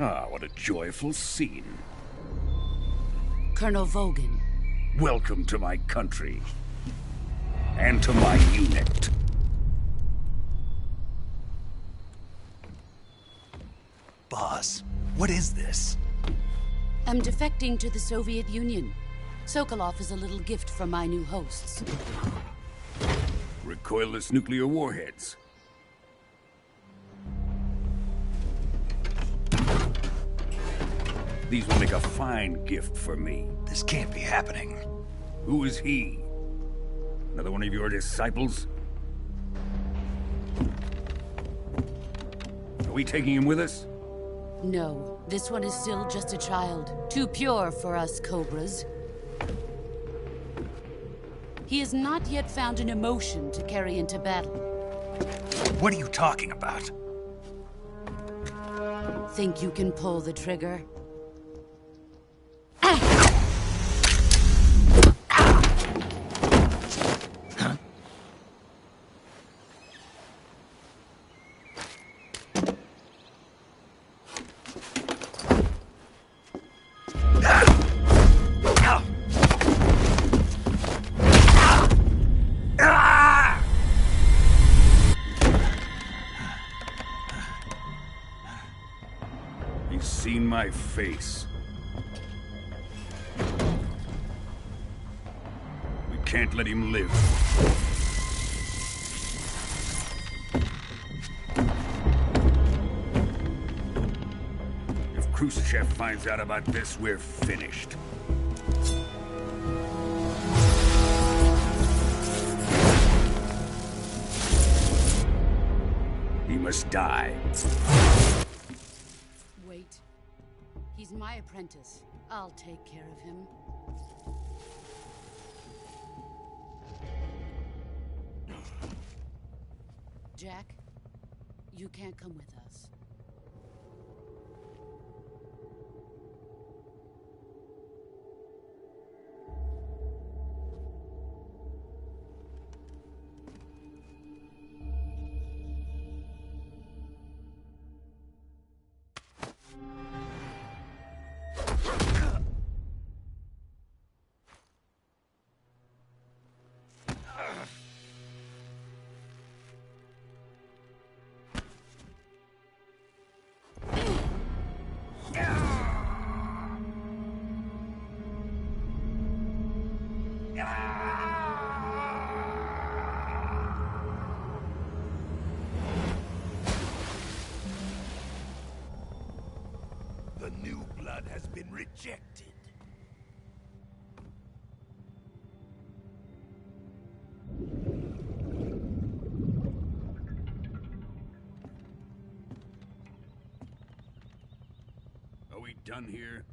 Ah, what a joyful scene. Colonel Vogan. Welcome to my country. And to my unit. Boss, what is this? I'm defecting to the Soviet Union. Sokolov is a little gift from my new hosts. Recoilless nuclear warheads. These will make a fine gift for me. This can't be happening. Who is he? Another one of your disciples? Are we taking him with us? No, this one is still just a child. Too pure for us Cobras. He has not yet found an emotion to carry into battle. What are you talking about? Think you can pull the trigger? He's seen my face. We can't let him live. If Khrushchev finds out about this, we're finished. He must die. Wait. He's my apprentice. I'll take care of him. Jack, you can't come with us. The new blood has been rejected. Are we done here?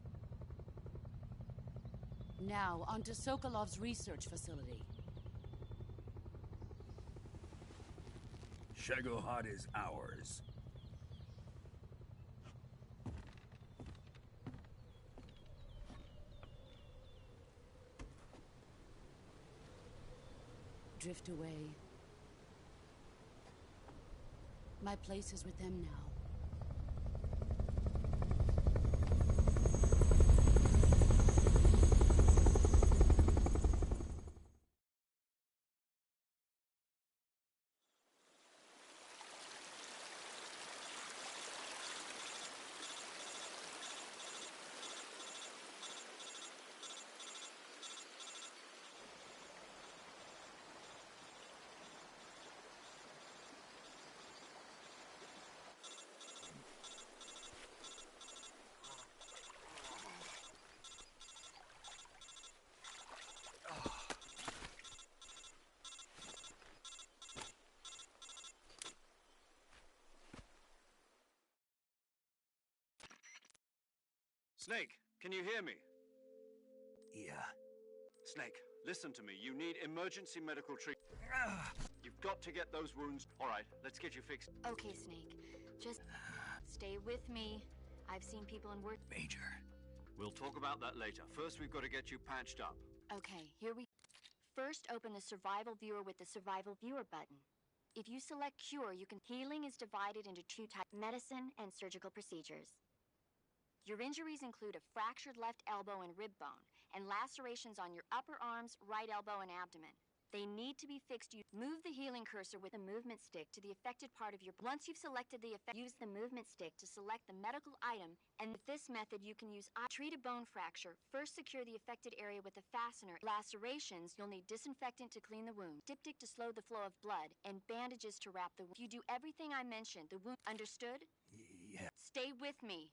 Now, onto Sokolov's research facility. Shagohod is ours. Drift away. My place is with them now. Snake, can you hear me? Yeah. Snake, listen to me. You need emergency medical treatment. You've got to get those wounds. All right, let's get you fixed. Okay, Snake. Just stay with me. I've seen people in work. Major. We'll talk about that later. First, we've got to get you patched up. Okay, here we... First, open the Survival Viewer with the Survival Viewer button. If you select Cure, you can... Healing is divided into two types, medicine and surgical procedures. Your injuries include a fractured left elbow and rib bone, and lacerations on your upper arms, right elbow, and abdomen. They need to be fixed. You move the healing cursor with the movement stick to the affected part of your... Once you've selected the effect, use the movement stick to select the medical item, and with this method you can use... Treat a bone fracture. First secure the affected area with a fastener. Lacerations, you'll need disinfectant to clean the wound, diptych to slow the flow of blood, and bandages to wrap the wound. If you do everything I mentioned, the wound... Understood? Yeah. Stay with me.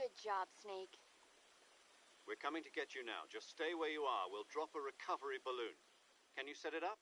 Good job, Snake. We're coming to get you now. Just stay where you are. We'll drop a recovery balloon. Can you set it up?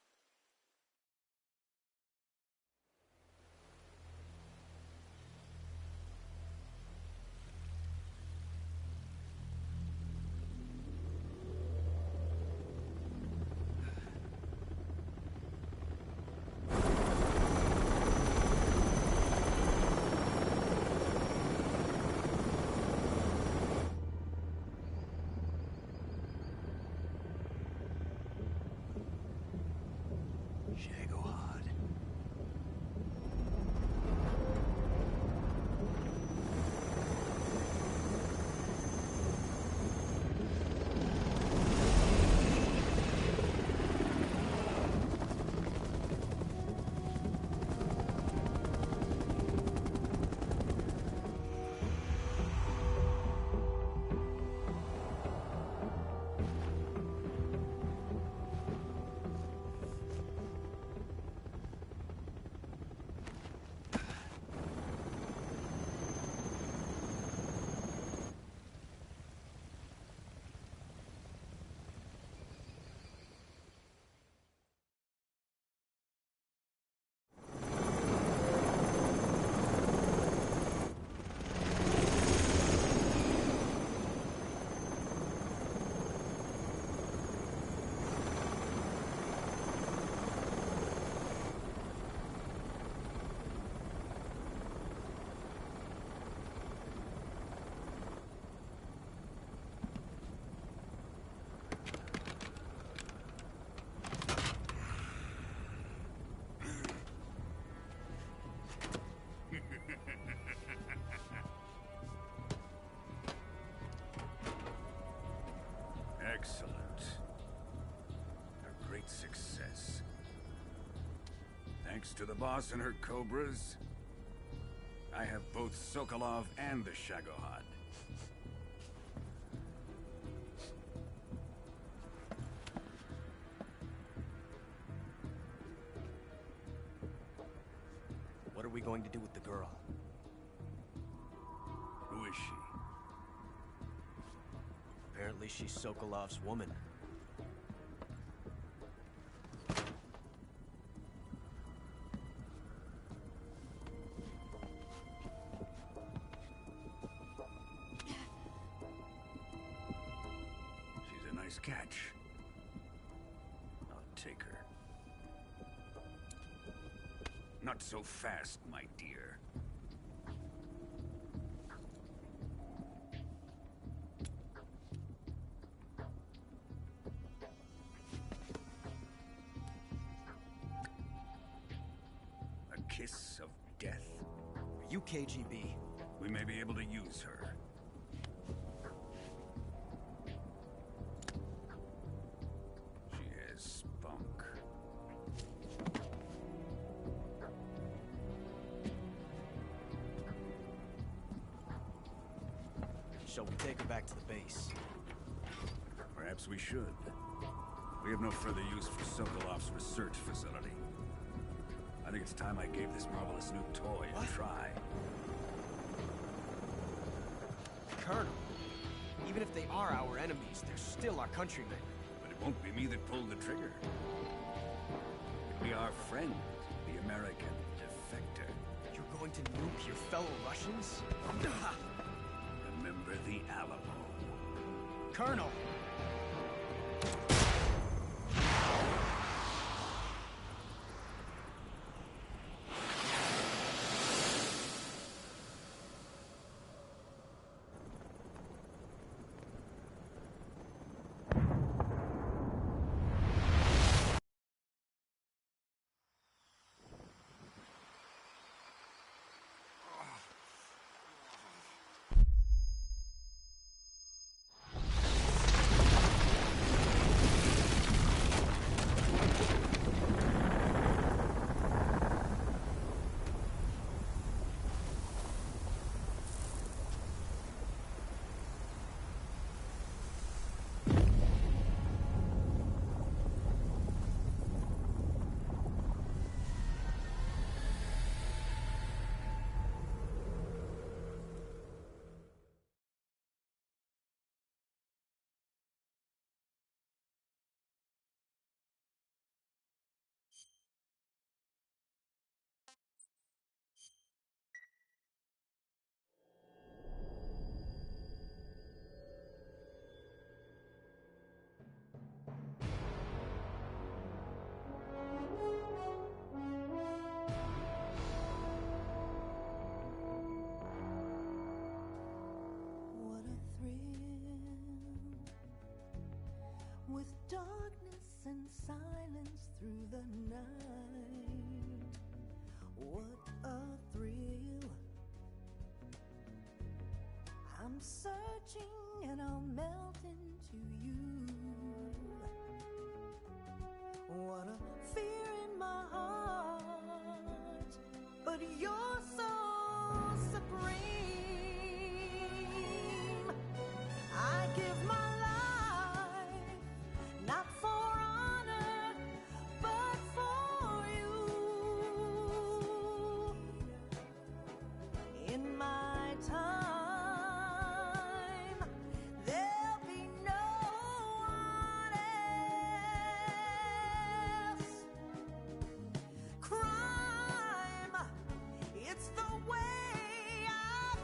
Thanks to the boss and her cobras, I have both Sokolov and the Shagohod. What are we going to do with the girl? Who is she? Apparently she's Sokolov's woman. She's a nice catch. I'll take her. Not so fast, my dear. A kiss of death. Are you KGB? We may be able to use her. She has spunk. Shall we take her back to the base? Perhaps we should. We have no further use for Sokolov's research facility. I think it's time I gave this marvelous new toy a try. Colonel, even if they are our enemies, they're still our countrymen. But it won't be me that pulled the trigger. It'll be our friend, the American defector. You're going to nuke your fellow Russians? Remember the Alamo. Colonel! With darkness and silence through the night, what a thrill. I'm searching and I'll melt into you. What a fear in my heart, but you're so supreme. I give my not for honor, but for you. In my time, there'll be no one else. Crime, it's the way I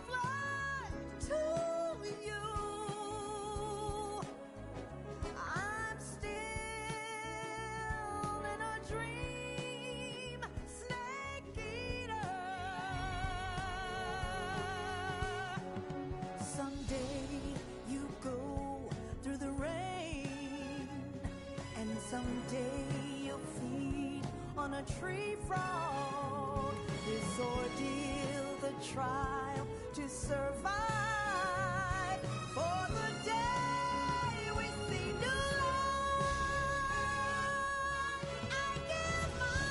fly to you. I'm still in a dream, snake eater. Someday you go through the rain, and someday you'll feed on a tree frog. This ordeal, the trial to survive. For the day we see new light, I give my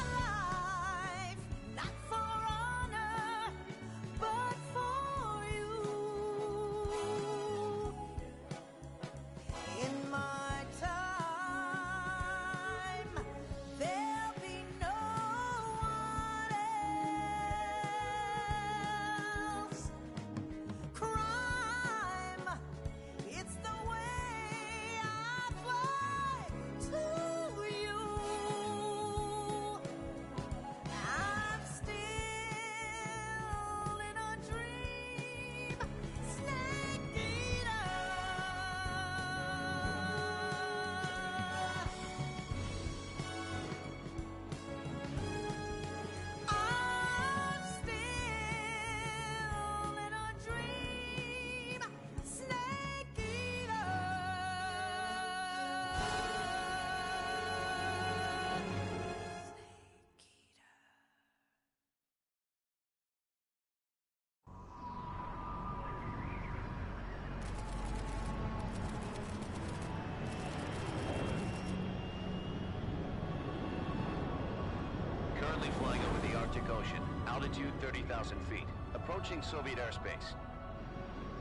Currently flying over the Arctic Ocean. Altitude 30,000 feet. Approaching Soviet airspace.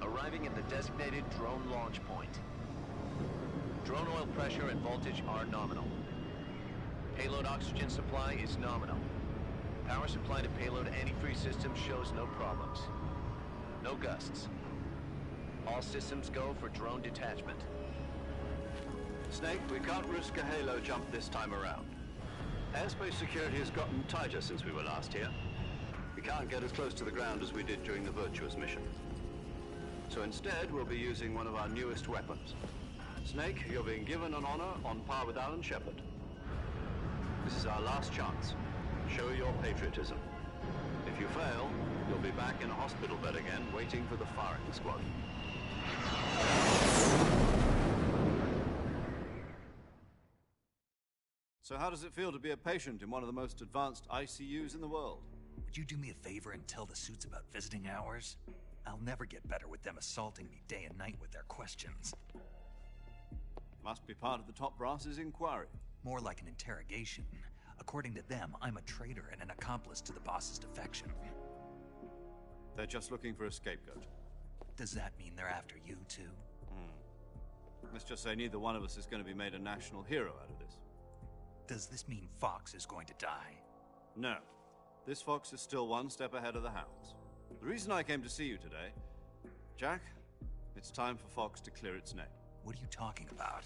Arriving at the designated drone launch point. Drone oil pressure and voltage are nominal. Payload oxygen supply is nominal. Power supply to payload antifreeze system shows no problems. No gusts. All systems go for drone detachment. Snake, we can't risk a halo jump this time around. Airspace security has gotten tighter since we were last here. We can't get as close to the ground as we did during the Virtuous mission. So instead, we'll be using one of our newest weapons. Snake, you're being given an honor on par with Alan Shepard. This is our last chance. Show your patriotism. If you fail, you'll be back in a hospital bed again, waiting for the firing squad. So how does it feel to be a patient in one of the most advanced ICUs in the world? Would you do me a favor and tell the suits about visiting hours? I'll never get better with them assaulting me day and night with their questions. Must be part of the top brass's inquiry. More like an interrogation. According to them, I'm a traitor and an accomplice to the boss's defection. They're just looking for a scapegoat. Does that mean they're after you, too? Let's just say neither one of us is going to be made a national hero out of this. Does this mean Fox is going to die? No. This Fox is still one step ahead of the hounds. The reason I came to see you today, Jack, it's time for Fox to clear its name. What are you talking about?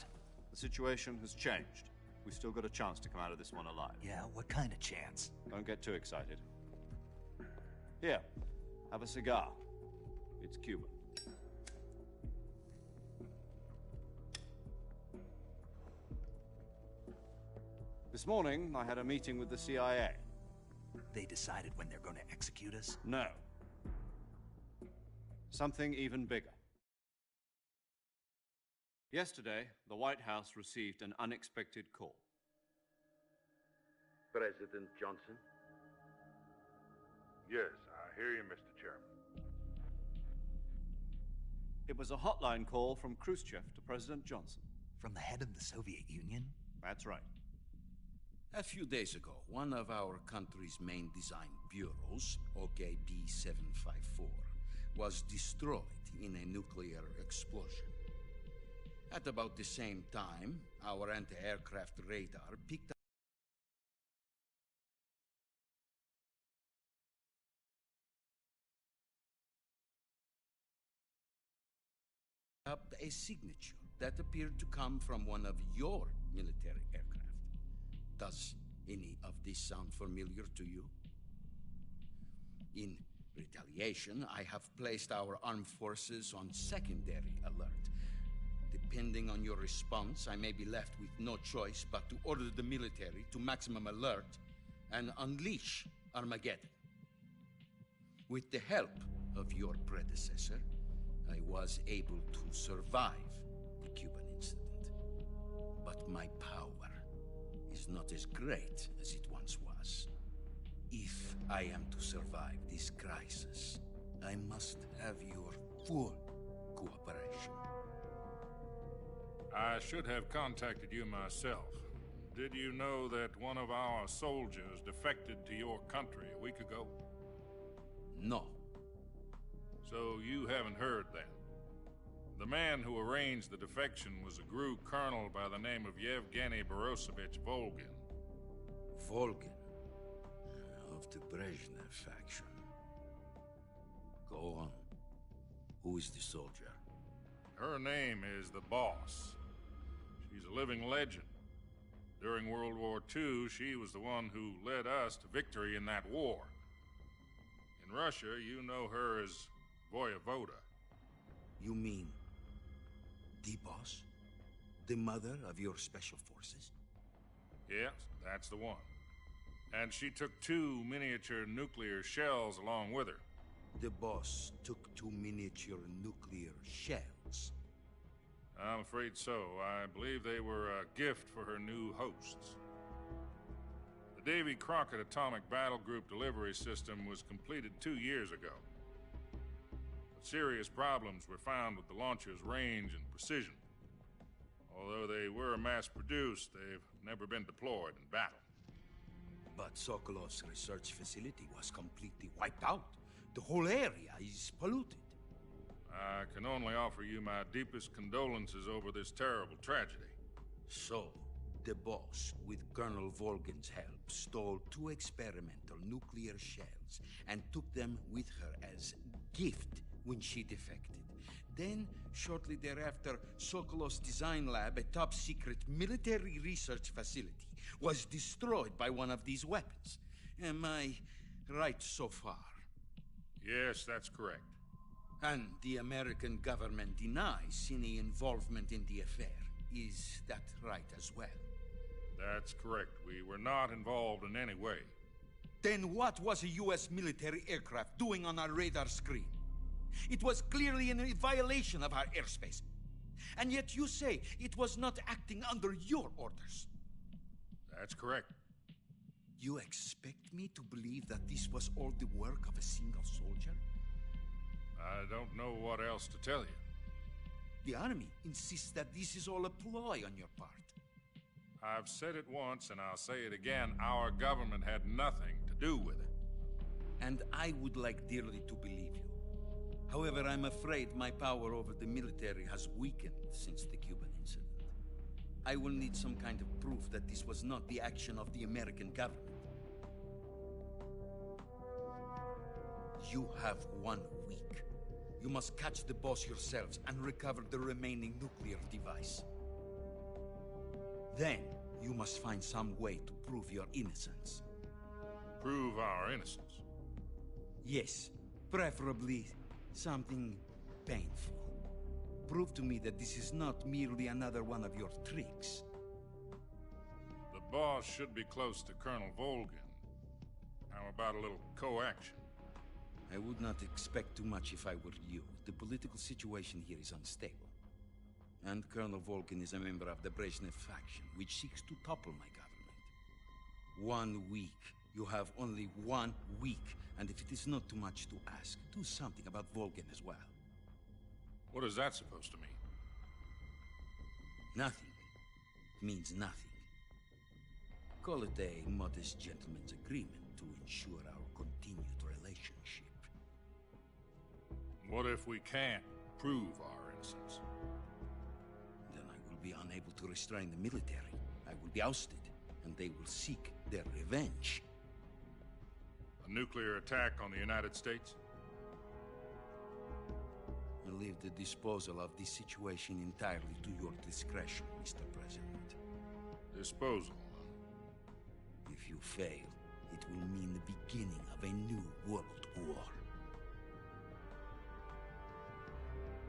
The situation has changed. We've still got a chance to come out of this one alive. Yeah, what kind of chance? Don't get too excited. Here, have a cigar. It's Cuban. This morning, I had a meeting with the CIA. They decided when they're going to execute us? No. Something even bigger. Yesterday, the White House received an unexpected call. President Johnson? Yes, I hear you, Mr. Chairman. It was a hotline call from Khrushchev to President Johnson. From the head of the Soviet Union? That's right. A few days ago, one of our country's main design bureaus, OKB-754, was destroyed in a nuclear explosion. At about the same time, our anti-aircraft radar picked up a signature that appeared to come from one of your military aircraft. Does any of this sound familiar to you? In retaliation, I have placed our armed forces on secondary alert. Depending on your response, I may be left with no choice but to order the military to maximum alert and unleash Armageddon. With the help of your predecessor, I was able to survive the Cuban incident. But my power is not as great as it once was. If I am to survive this crisis, I must have your full cooperation. I should have contacted you myself. Did you know that one of our soldiers defected to your country a week ago? No. So you haven't heard then. The man who arranged the defection was a GRU colonel by the name of Yevgeny Borosovich Volgin. Volgin? Of the Brezhnev faction. Go on. Who is the soldier? Her name is the Boss. She's a living legend. During World War II, she was the one who led us to victory in that war. In Russia, you know her as Voyevoda. You mean the Boss? The mother of your special forces? Yes, that's the one. And she took 2 miniature nuclear shells along with her. The Boss took 2 miniature nuclear shells? I'm afraid so. I believe they were a gift for her new hosts. The Davy Crockett Atomic Battle Group delivery system was completed 2 years ago. But serious problems were found with the launcher's range and precision. Although they were mass-produced, they've never been deployed in battle. But Sokolov's research facility was completely wiped out. The whole area is polluted. I can only offer you my deepest condolences over this terrible tragedy. So, the boss, with Colonel Volgin's help, stole 2 experimental nuclear shells and took them with her as gift when she defected. Then, shortly thereafter, Sokolov's design lab, a top-secret military research facility, was destroyed by one of these weapons. Am I right so far? Yes, that's correct. And the American government denies any involvement in the affair. Is that right as well? That's correct. We were not involved in any way. Then what was a U.S. military aircraft doing on our radar screen? It was clearly in a violation of our airspace. And yet you say it was not acting under your orders. That's correct. You expect me to believe that this was all the work of a single soldier? I don't know what else to tell you. The army insists that this is all a ploy on your part. I've said it once and I'll say it again. Our government had nothing to do with it. And I would like dearly to believe you. However, I'm afraid my power over the military has weakened since the Cuban incident. I will need some kind of proof that this was not the action of the American government. You have 1 week. You must catch the boss yourselves and recover the remaining nuclear device. Then, you must find some way to prove your innocence. Prove our innocence? Yes, preferably something painful. Prove to me that this is not merely another one of your tricks. The boss should be close to Colonel Volgin. How about a little co-action? I would not expect too much if I were you. The political situation here is unstable. And Colonel Volgin is a member of the Brezhnev faction, which seeks to topple my government. 1 week. You have only 1 week. And if it is not too much to ask, do something about Volgin as well. What is that supposed to mean? Nothing. It means nothing. Call it a modest gentleman's agreement to ensure our continued relationship. What if we can't prove our innocence? Then I will be unable to restrain the military. I will be ousted, and they will seek their revenge. A nuclear attack on the United States? I leave the disposal of this situation entirely to your discretion, Mr. President. Disposal? If you fail, it will mean the beginning of a new world war.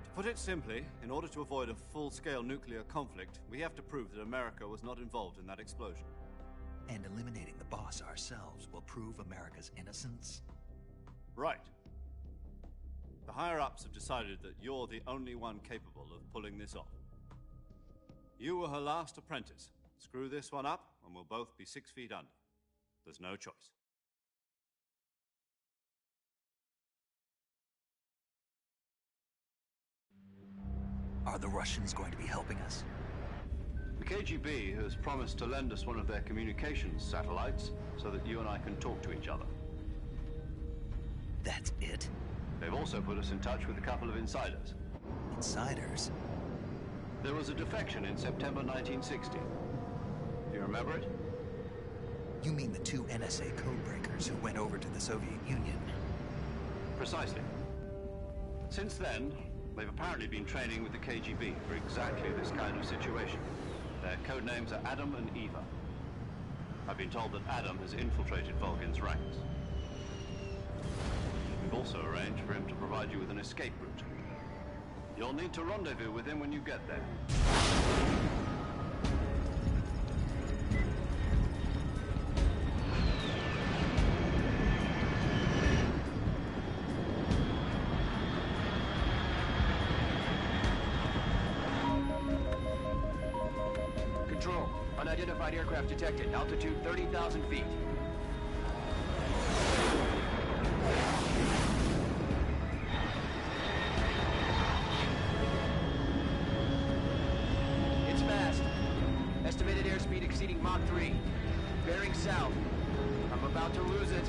To put it simply, in order to avoid a full-scale nuclear conflict, we have to prove that America was not involved in that explosion. And eliminating the boss ourselves will prove America's innocence? Right. The higher-ups have decided that you're the only one capable of pulling this off. You were her last apprentice. Screw this one up, and we'll both be 6 feet under. There's no choice. Are the Russians going to be helping us? The KGB has promised to lend us one of their communications satellites so that you and I can talk to each other. That's it? They've also put us in touch with a couple of insiders. Insiders? There was a defection in September 1960. Do you remember it? You mean the 2 NSA codebreakers who went over to the Soviet Union? Precisely. Since then, they've apparently been training with the KGB for exactly this kind of situation. Their code names are Adam and Eva. I've been told that Adam has infiltrated Volgin's ranks. We've also arranged for him to provide you with an escape route. You'll need to rendezvous with him when you get there. Control. Unidentified aircraft detected. Altitude 30,000 feet. It's fast. Estimated airspeed exceeding Mach 3. Bearing south. about to lose it.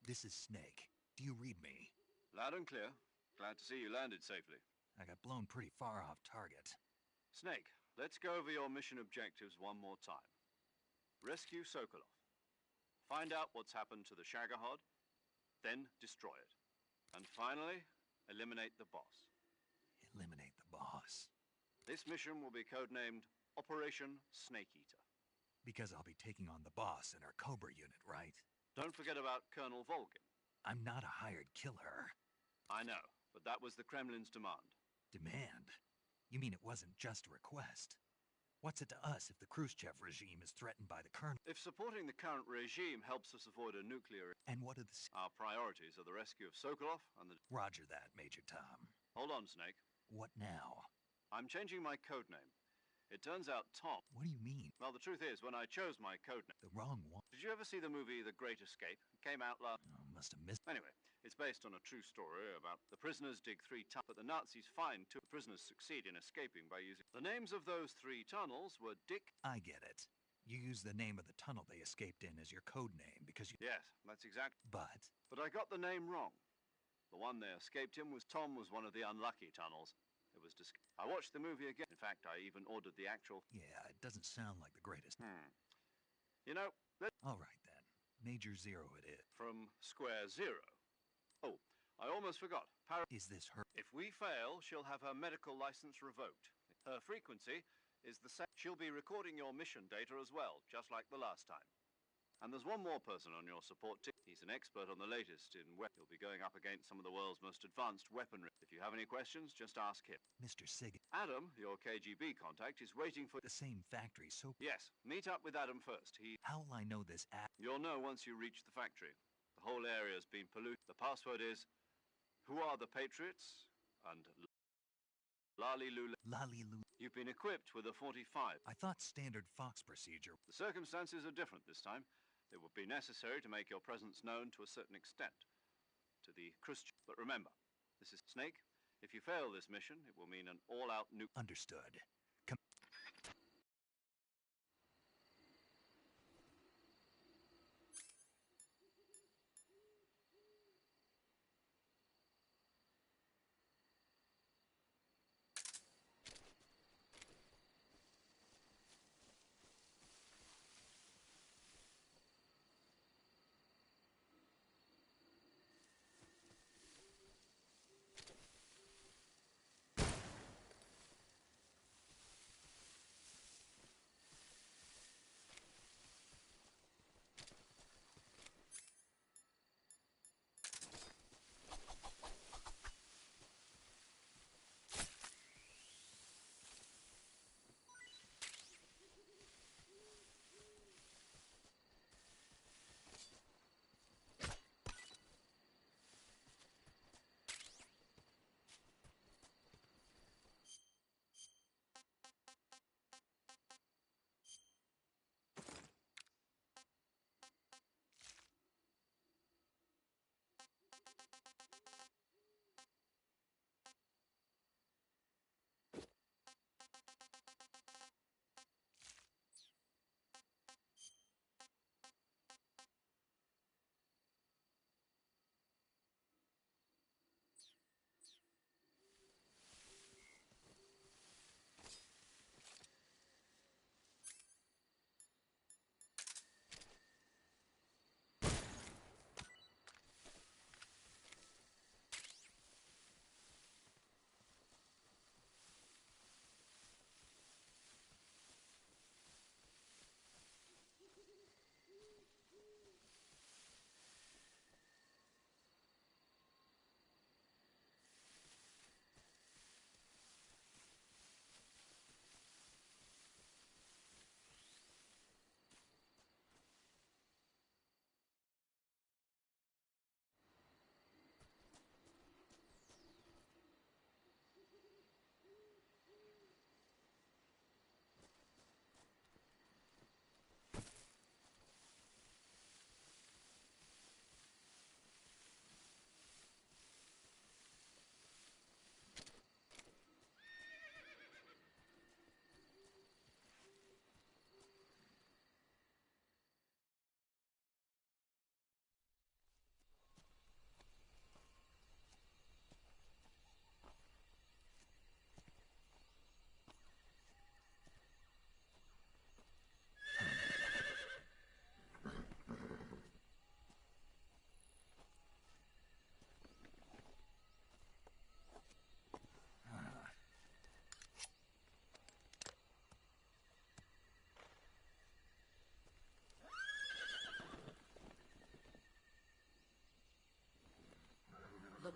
This is Snake. Do you read me? Loud and clear. Glad to see you landed safely. I got blown pretty far off target. Snake, let's go over your mission objectives one more time. Rescue Sokolov. Find out what's happened to the Shagohod, then destroy it. And finally, eliminate the boss. Eliminate the boss. This mission will be codenamed Operation Snake Eater. Because I'll be taking on the boss in our Cobra unit, right? Don't forget about Colonel Volgin. I'm not a hired killer. I know, but that was the Kremlin's demand. Demand? You mean it wasn't just a request? What's it to us if the Khrushchev regime is threatened by the Colonel? If supporting the current regime helps us avoid a nuclear... And what are the... Our priorities are the rescue of Sokolov and the... Roger that, Major Tom. Hold on, Snake. What now? I'm changing my codename. It turns out Tom... What do you mean? Well, the truth is, when I chose my codename... The wrong one? Did you ever see the movie The Great Escape? It came out last... Oh, must have missed... Anyway, it's based on a true story about the prisoners dig 3 tunnels, but the Nazis find 2 prisoners succeed in escaping by using... The names of those 3 tunnels were Dick... I get it. You use the name of the tunnel they escaped in as your code name because you... Yes, that's exact... But I got the name wrong. The one they escaped in was... Tom was one of the unlucky tunnels. It was I watched the movie again. In fact, I even ordered the actual... Yeah, it doesn't sound like the greatest. You know... All right, then. Major Zero it is. From Square Zero. Oh, I almost forgot. Is this her? If we fail, she'll have her medical license revoked. Her frequency is the same. She'll be recording your mission data as well, just like the last time. And there's one more person on your support team. He's an expert on the latest in weapons. He'll be going up against some of the world's most advanced weaponry. If you have any questions, just ask him. Mr. Sig. Adam, your KGB contact, is waiting for... The same factory, so... Yes, meet up with Adam first. How will I know this app? You'll know once you reach the factory. The whole area's been polluted. The password is... Who are the Patriots? And... Lali Lula. Lali Lula. You've been equipped with a 45. I thought standard Fox procedure. The circumstances are different this time. It would be necessary to make your presence known to a certain extent. To the Khrushchev. But remember, this is Snake. If you fail this mission, it will mean an all-out nuke. Understood.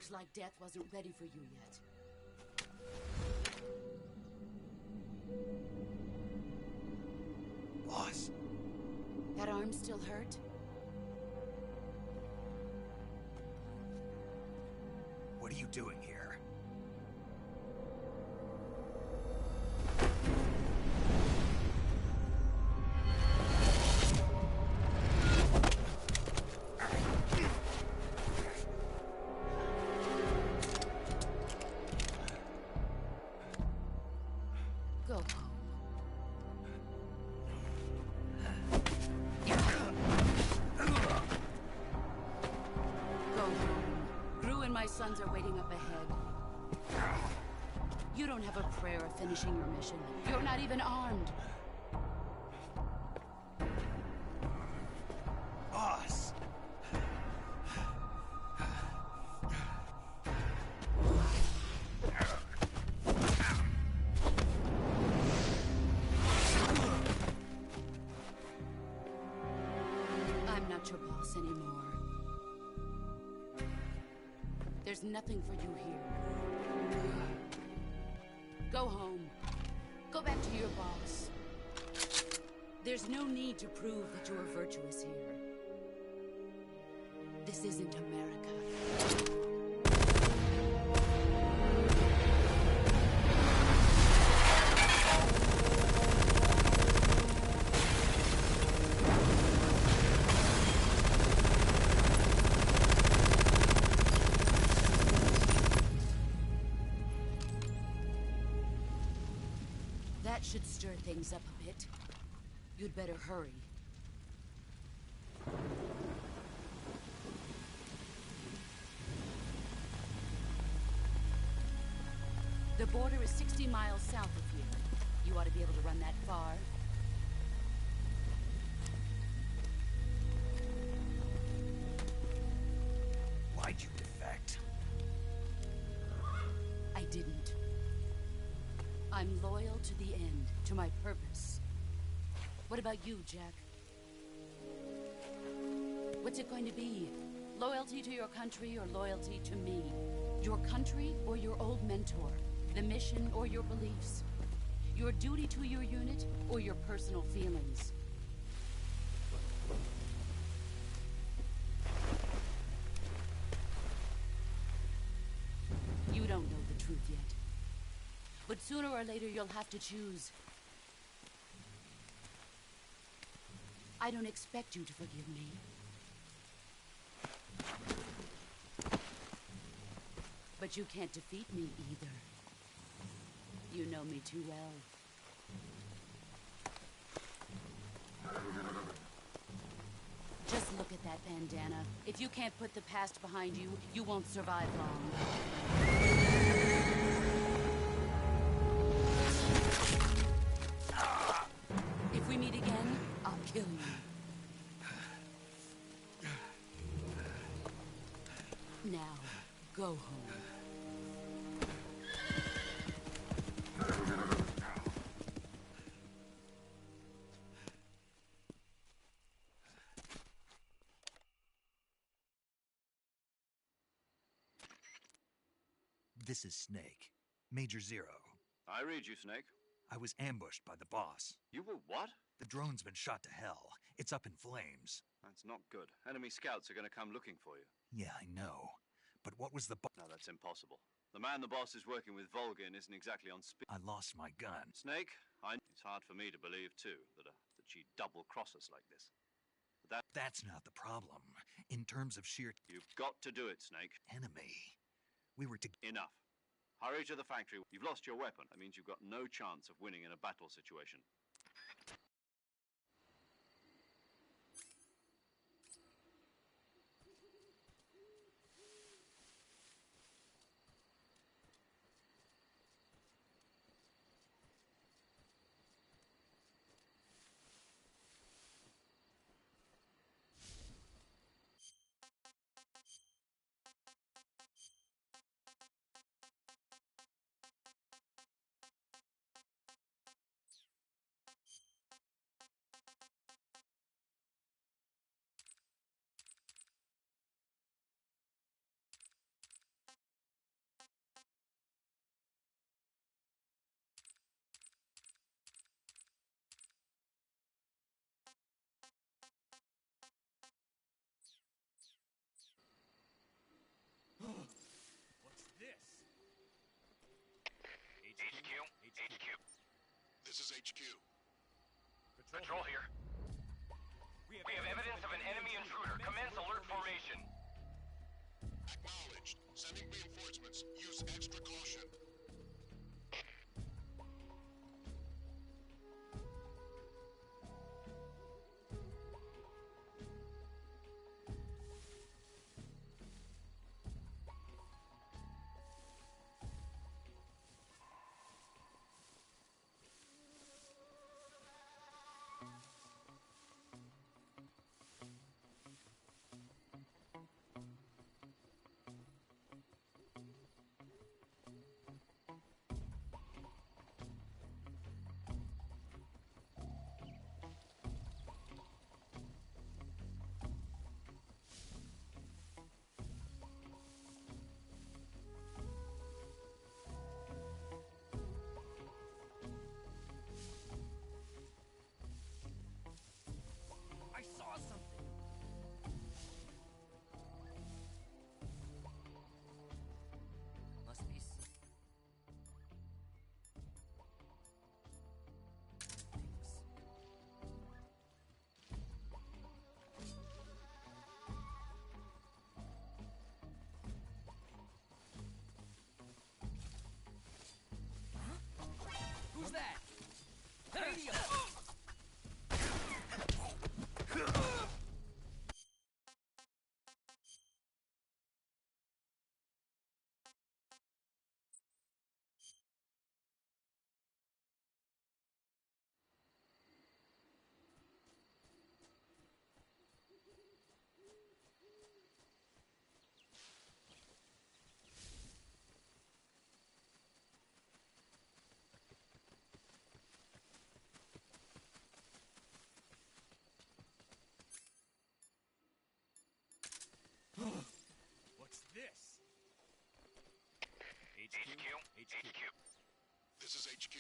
Looks like death wasn't ready for you yet. Boss. That arm still hurt? What are you doing here? Go home. Go home. Gru and my sons are waiting up ahead. You don't have a prayer of finishing your mission. You're not even armed. Boss! I'm not your boss anymore. There's nothing for you here. Go home. Go back to your boss. There's no need to prove that you are virtuous here. This isn't America. That should stir things up a bit. You'd better hurry. The border is 60 miles south of here. You ought to be able to run that far. Why'd you defect? I didn't. I'm loyal to the end, to my purpose. What about you, Jack? What's it going to be? Loyalty to your country or loyalty to me? Your country or your old mentor? The mission or your beliefs? Your duty to your unit or your personal feelings? You don't know the truth yet. But sooner or later, you'll have to choose. I don't expect you to forgive me. But you can't defeat me either. You know me too well. Just look at that bandana. If you can't put the past behind you, you won't survive long. If we meet again, I'll kill you. Now, go home. This is Snake. Major Zero. I read you, Snake. I was ambushed by the boss. You were what? The drone's been shot to hell. It's up in flames. That's not good. Enemy scouts are going to come looking for you. Yeah, I know. But what was the No, that's impossible. The man the boss is working with Volgin isn't exactly on speed. I lost my gun. Snake, it's hard for me to believe, too, that she'd double-cross us like this. But that's not the problem. In terms of sheer... You've got to do it, Snake. Enemy. We were to... Enough. Hurry to the factory. You've lost your weapon. That means you've got no chance of winning in a battle situation. This is HQ. Control here. We have evidence of an enemy intruder. Commence alert formation. Acknowledged. Sending reinforcements. Use extra caution. I saw something! Must be some... things. Huh? Who's that? Radio! What's this? HQ. This is HQ.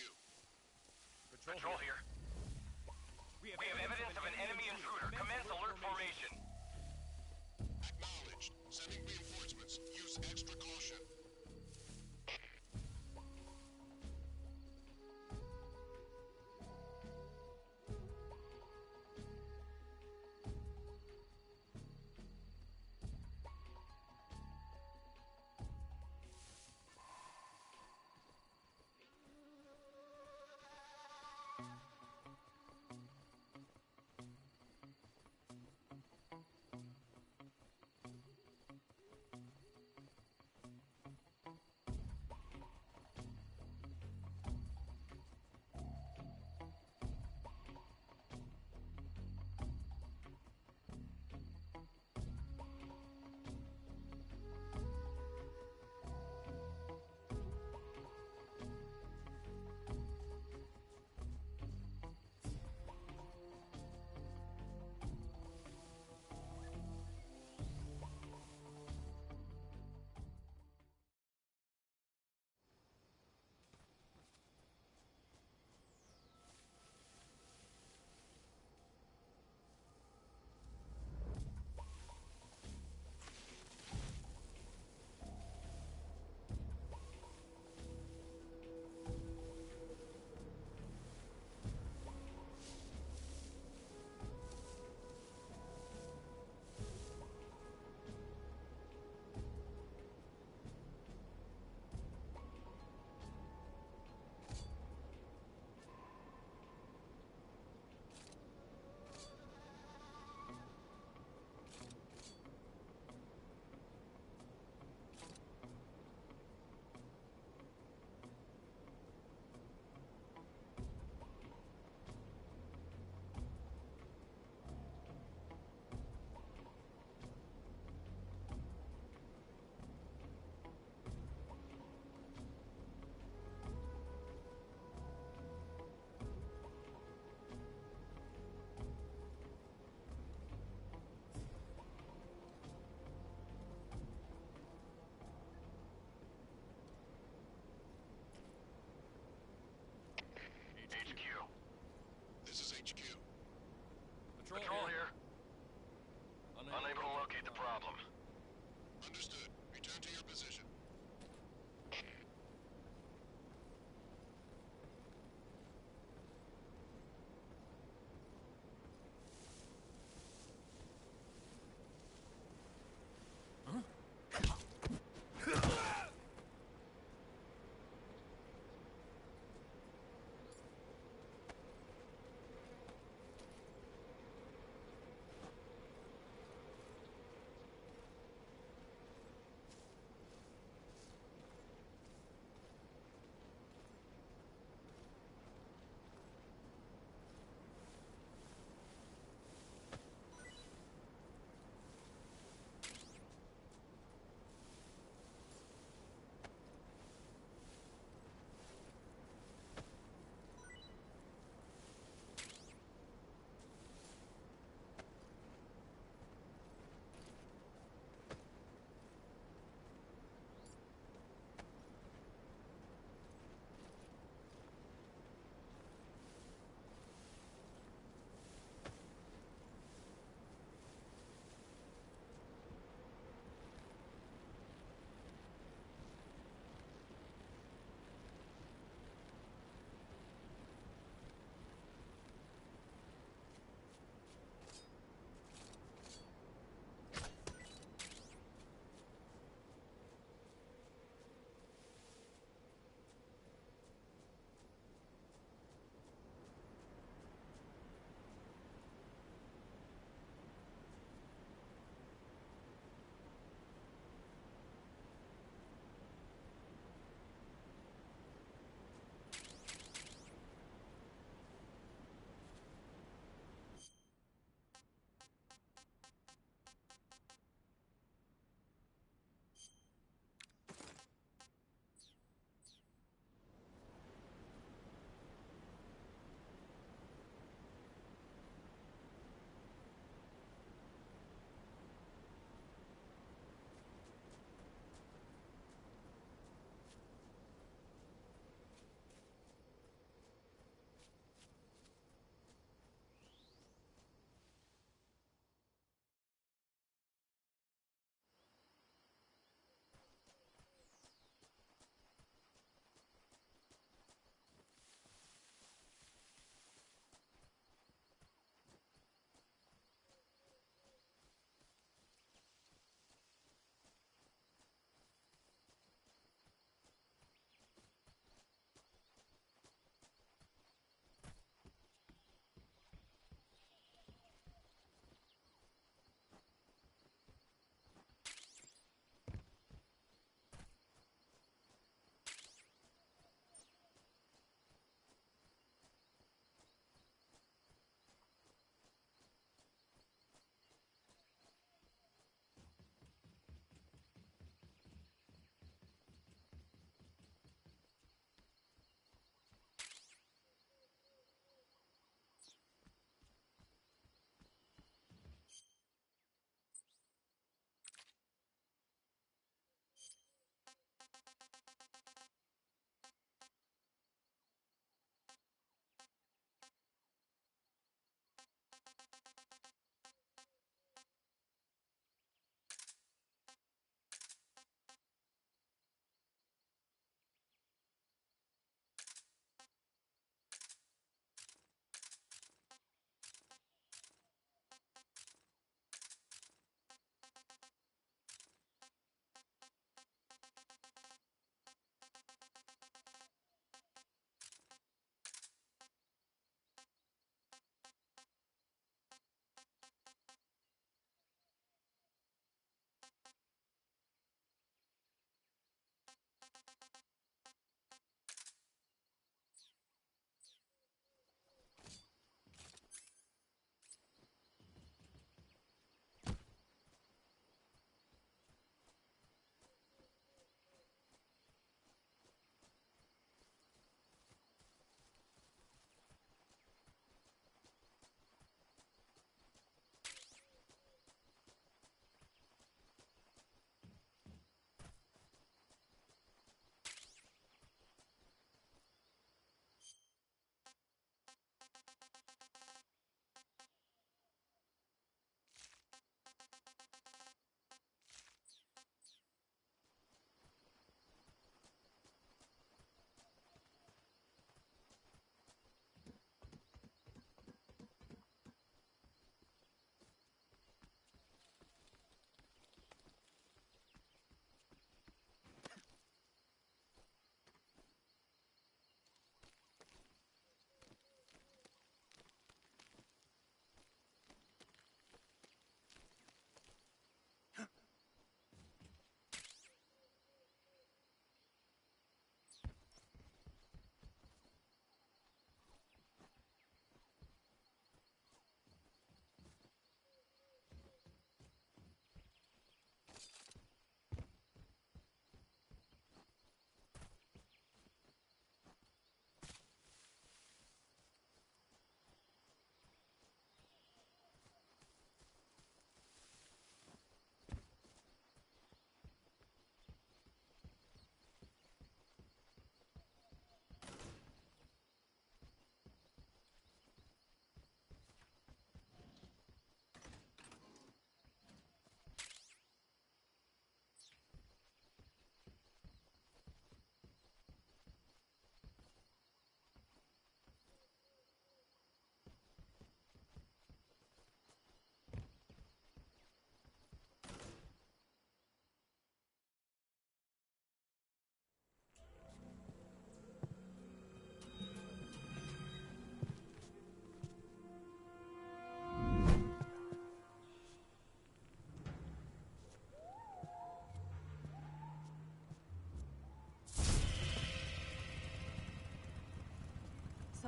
Control here. We have evidence of an enemy intruder. Commence alert formation. Acknowledged. Sending reinforcements. Use extra caution. HQ. This is HQ. Patrol here. Unable to locate the problem. Understood. Return to your position.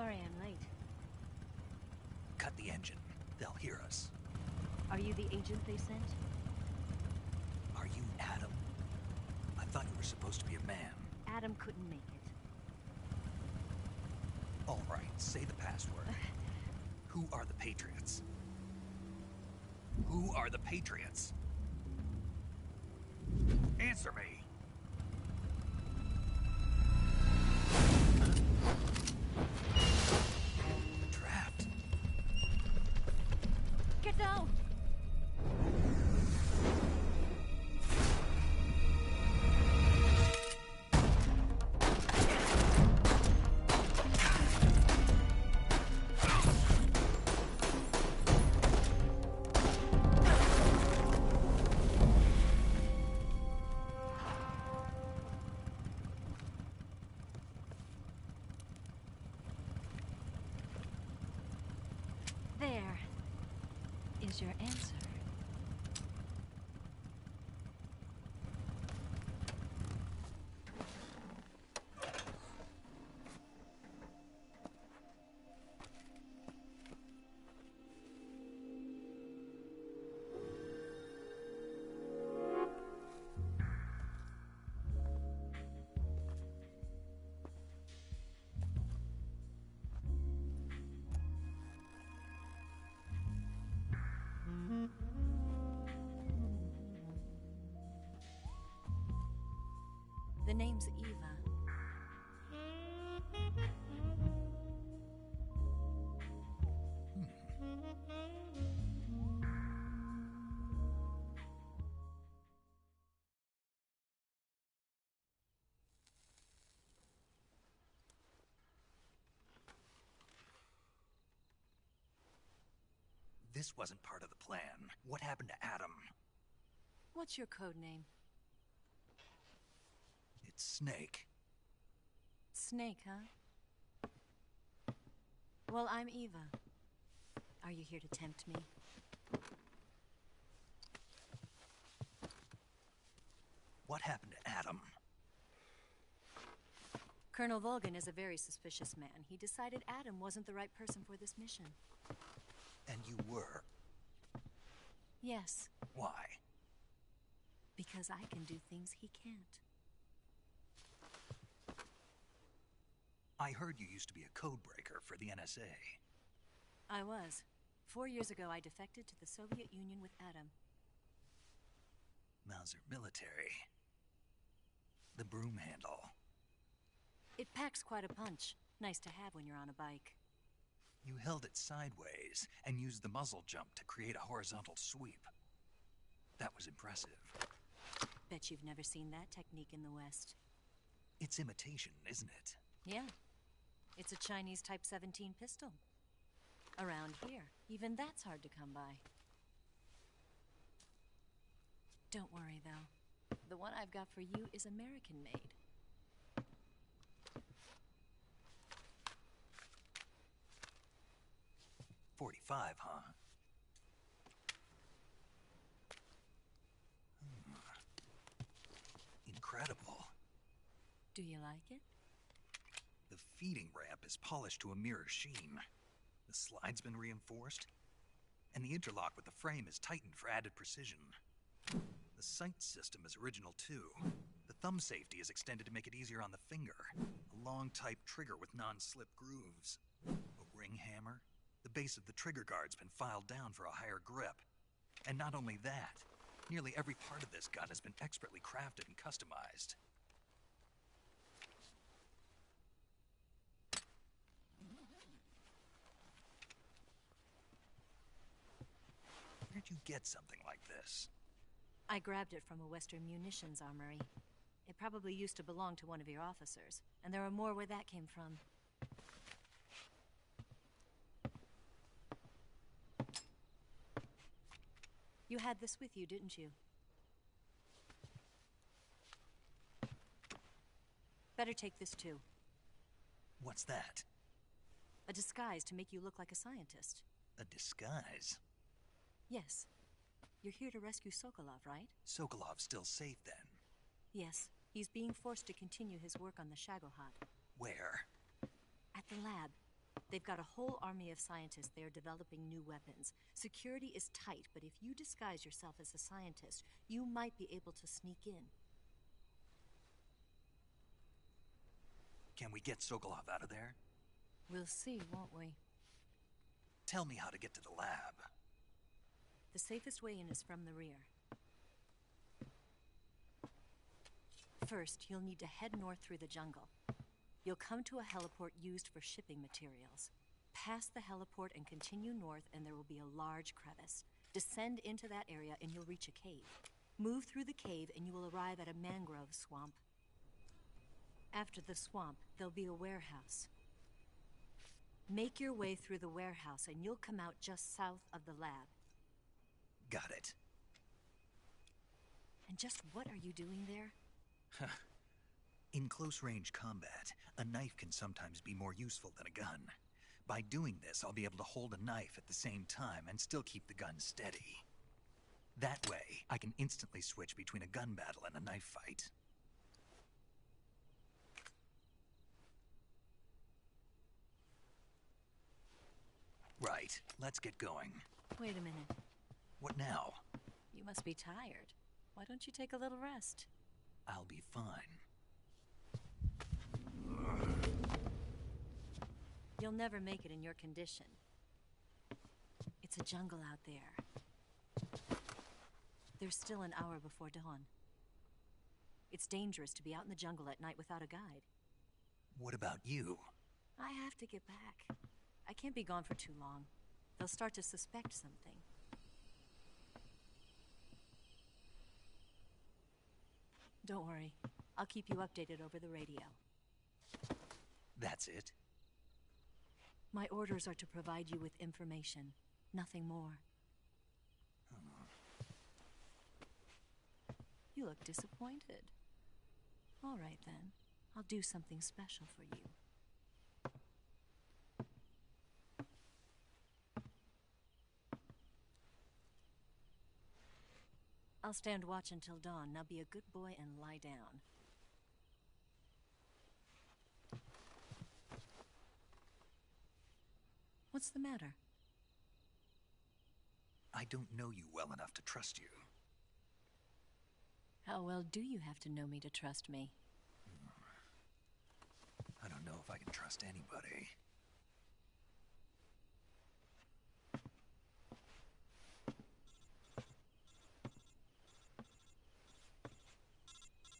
Sorry I'm late. Cut the engine. They'll hear us. Are you the agent they sent? Are you Adam? I thought you were supposed to be a man. Adam couldn't make it. All right, say the password. Who are the Patriots? Who are the Patriots? Answer me! Trapped. Get down! There is your answer. The name's Eva. This wasn't part of the plan. What happened to Adam? What's your code name? It's Snake. Snake, huh? Well, I'm Eva. Are you here to tempt me? What happened to Adam? Colonel Volgin is a very suspicious man. He decided Adam wasn't the right person for this mission. And you were? Yes. Why? Because I can do things he can't. I heard you used to be a codebreaker for the NSA. I was. 4 years ago, I defected to the Soviet Union with Adam. Mauser military. The broom handle. It packs quite a punch. Nice to have when you're on a bike. You held it sideways and used the muzzle jump to create a horizontal sweep. That was impressive. Bet you've never seen that technique in the West. It's imitation, isn't it? Yeah. It's a Chinese Type 17 pistol. Around here, even that's hard to come by. Don't worry, though. The one I've got for you is American-made. .45, huh? Incredible. Do you like it? The feeding ramp is polished to a mirror sheen. The slide's been reinforced, and the interlock with the frame is tightened for added precision. The sight system is original too. The thumb safety is extended to make it easier on the finger. A long type trigger with non-slip grooves. A ring hammer. The base of the trigger guard's been filed down for a higher grip. And not only that, nearly every part of this gun has been expertly crafted and customized. Where'd you get something like this? I grabbed it from a Western munitions armory. It probably used to belong to one of your officers, and there are more where that came from. You had this with you, didn't you? Better take this too. What's that? A disguise to make you look like a scientist. A disguise? Yes. You're here to rescue Sokolov, right? Sokolov's still safe then? Yes. He's being forced to continue his work on the Shagohod. Where? At the lab. They've got a whole army of scientists there developing new weapons. Security is tight, but if you disguise yourself as a scientist, you might be able to sneak in. Can we get Sokolov out of there? We'll see, won't we? Tell me how to get to the lab. The safest way in is from the rear. First, you'll need to head north through the jungle. You'll come to a heliport used for shipping materials. Pass the heliport and continue north, and there will be a large crevice. Descend into that area and you'll reach a cave. Move through the cave and you will arrive at a mangrove swamp. After the swamp, there'll be a warehouse. Make your way through the warehouse and you'll come out just south of the lab. Got it. And just what are you doing there? In close-range combat, a knife can sometimes be more useful than a gun. By doing this, I'll be able to hold a knife at the same time and still keep the gun steady. That way, I can instantly switch between a gun battle and a knife fight. Right, let's get going. Wait a minute. What now? You must be tired. Why don't you take a little rest? I'll be fine. You'll never make it in your condition. It's a jungle out there. There's still an hour before dawn. It's dangerous to be out in the jungle at night without a guide. What about you? I have to get back. I can't be gone for too long. They'll start to suspect something. Don't worry. I'll keep you updated over the radio. That's it? My orders are to provide you with information, nothing more. You look disappointed. All right then. I'll do something special for you. I'll stand watch until dawn. Now be a good boy and lie down. What's the matter? I don't know you well enough to trust you. How well do you have to know me to trust me? I don't know if I can trust anybody.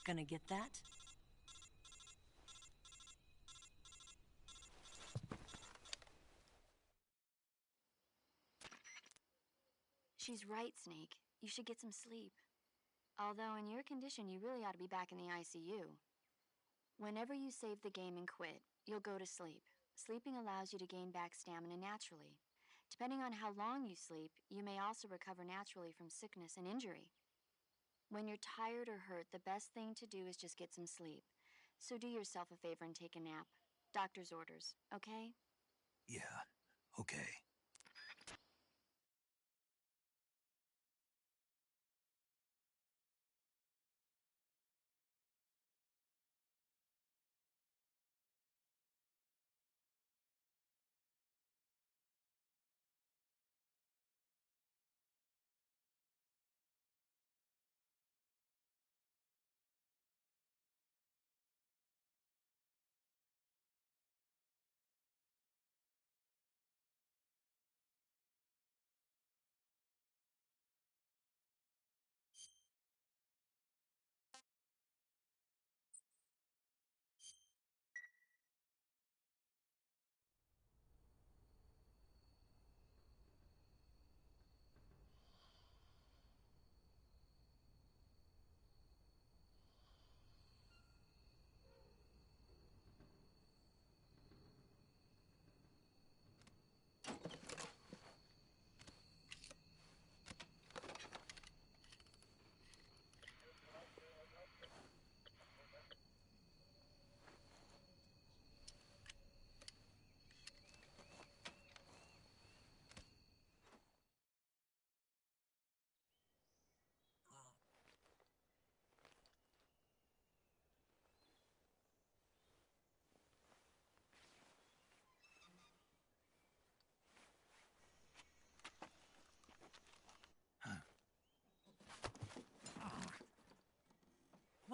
Gonna get that? She's right, Snake. You should get some sleep. Although in your condition, you really ought to be back in the ICU. Whenever you save the game and quit, you'll go to sleep. Sleeping allows you to gain back stamina naturally. Depending on how long you sleep, you may also recover naturally from sickness and injury. When you're tired or hurt, the best thing to do is just get some sleep. So do yourself a favor and take a nap. Doctor's orders, okay? Yeah, okay.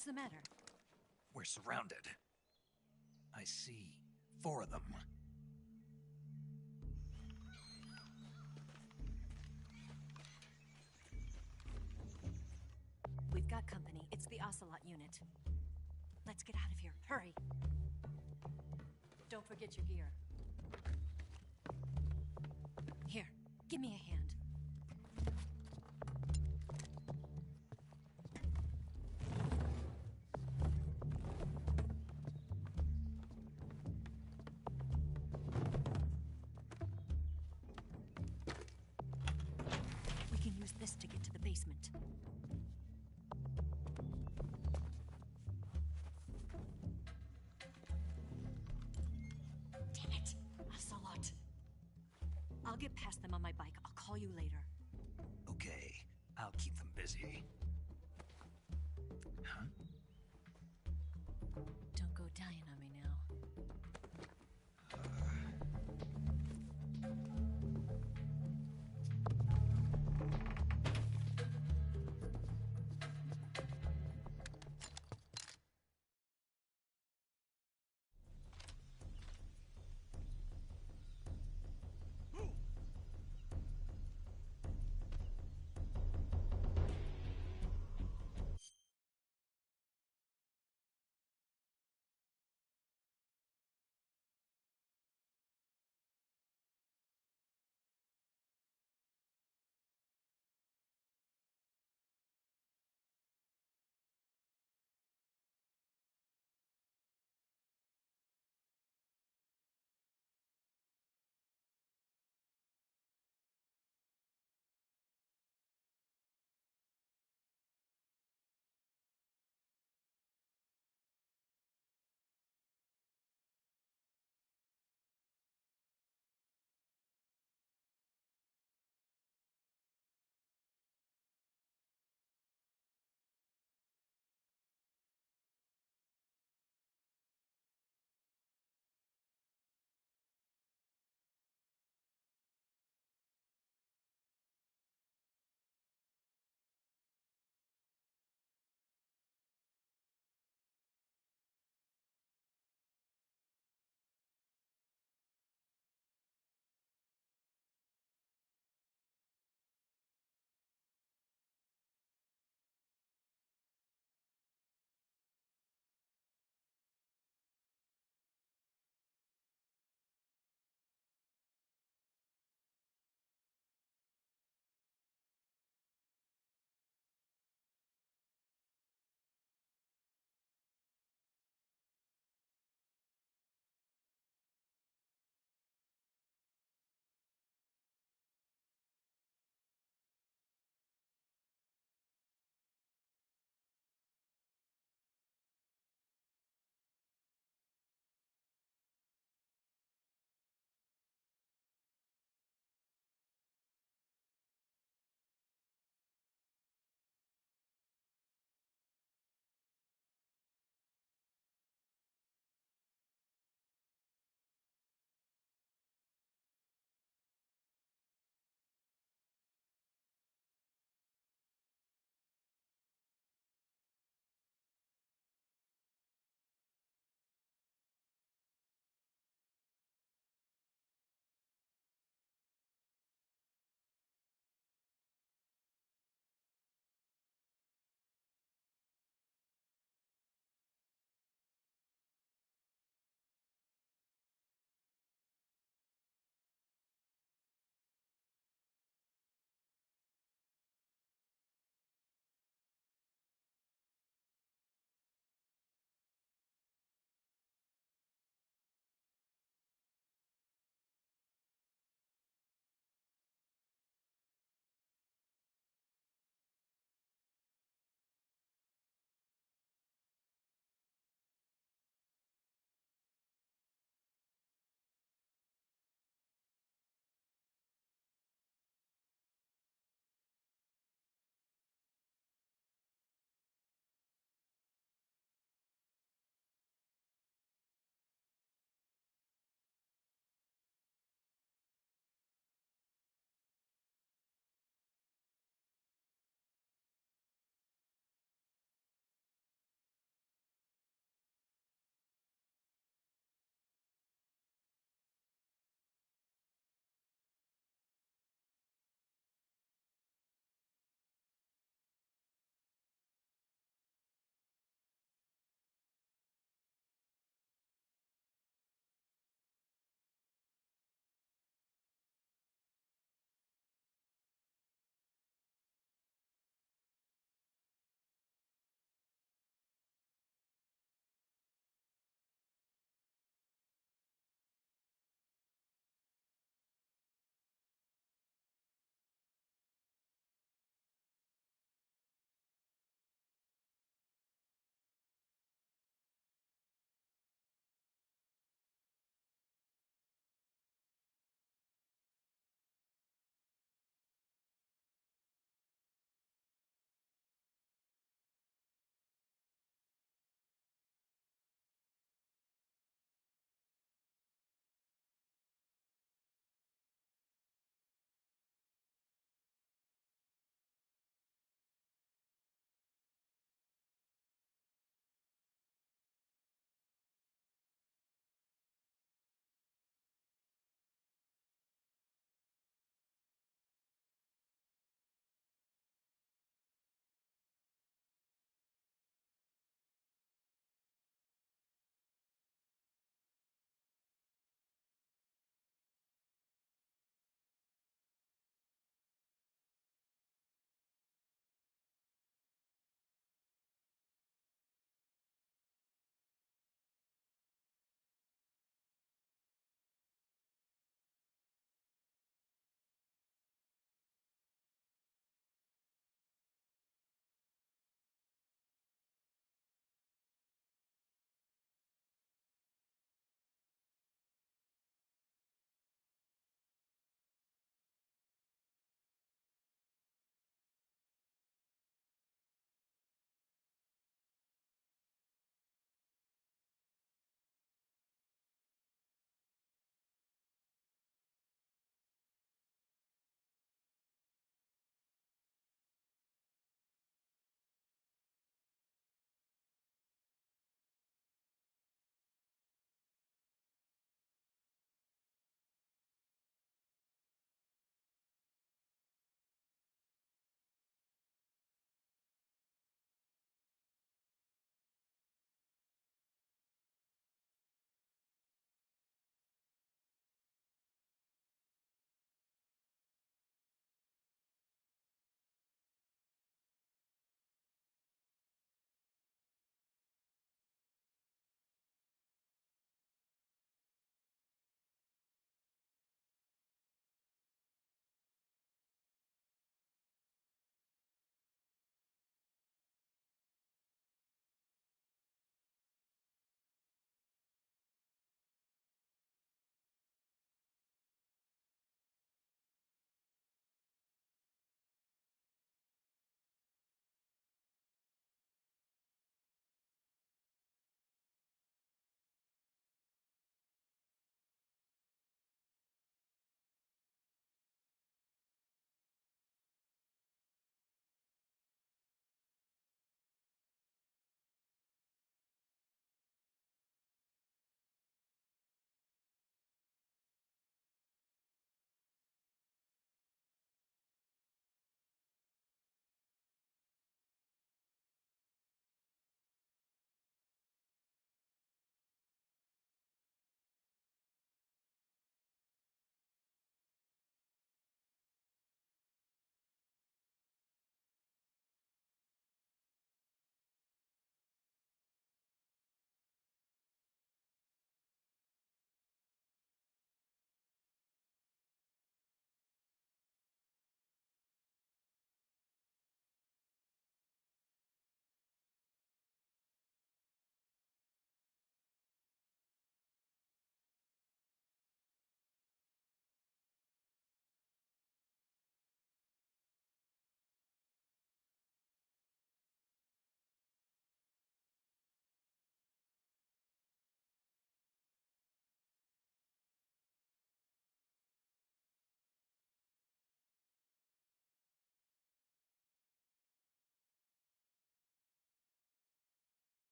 What's the matter? We're surrounded. I see 4 of them. We've got company. It's the Ocelot unit. Let's get out of here. Hurry. Don't forget your gear. Here, give me a hand. We can use this to get to the basement. Damn it! Ocelot. I'll get past them on my bike. I'll call you later. Okay, I'll keep them busy. Huh? Don't go dying on me now.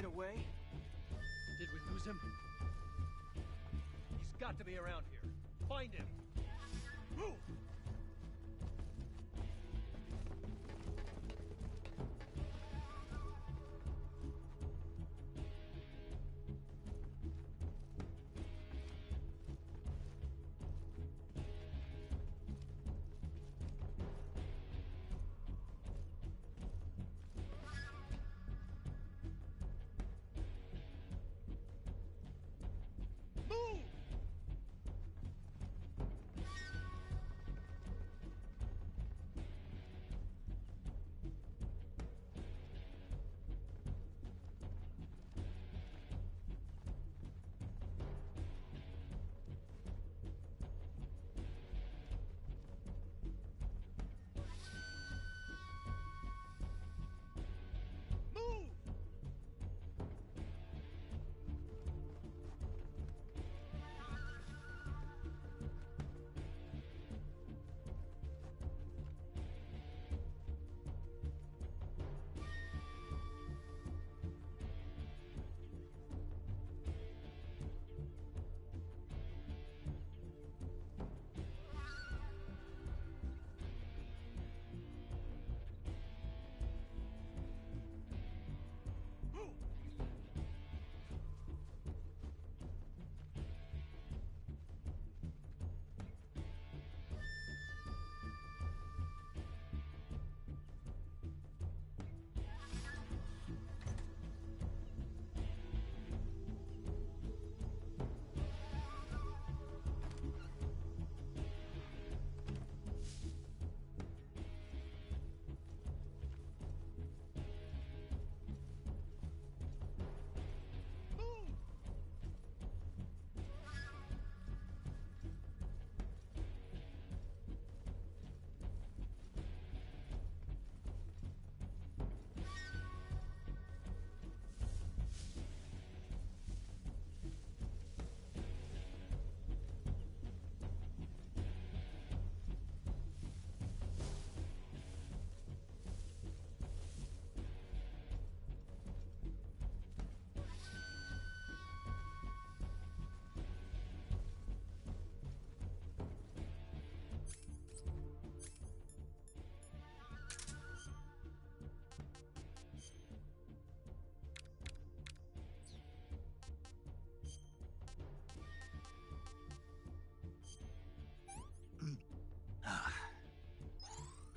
get away? Did we lose him? He's got to be around here. Find him! Move!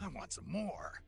I want some more.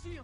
see him!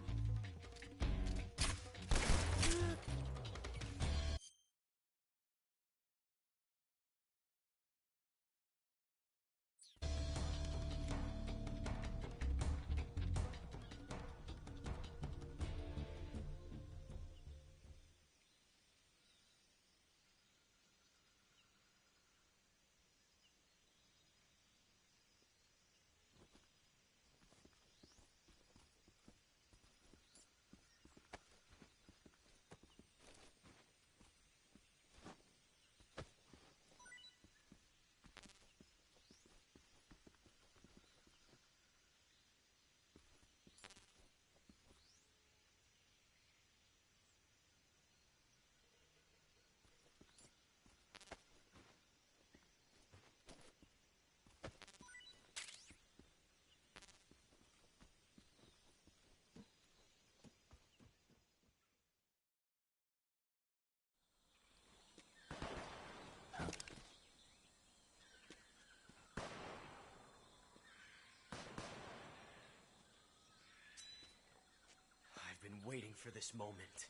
I've been waiting for this moment.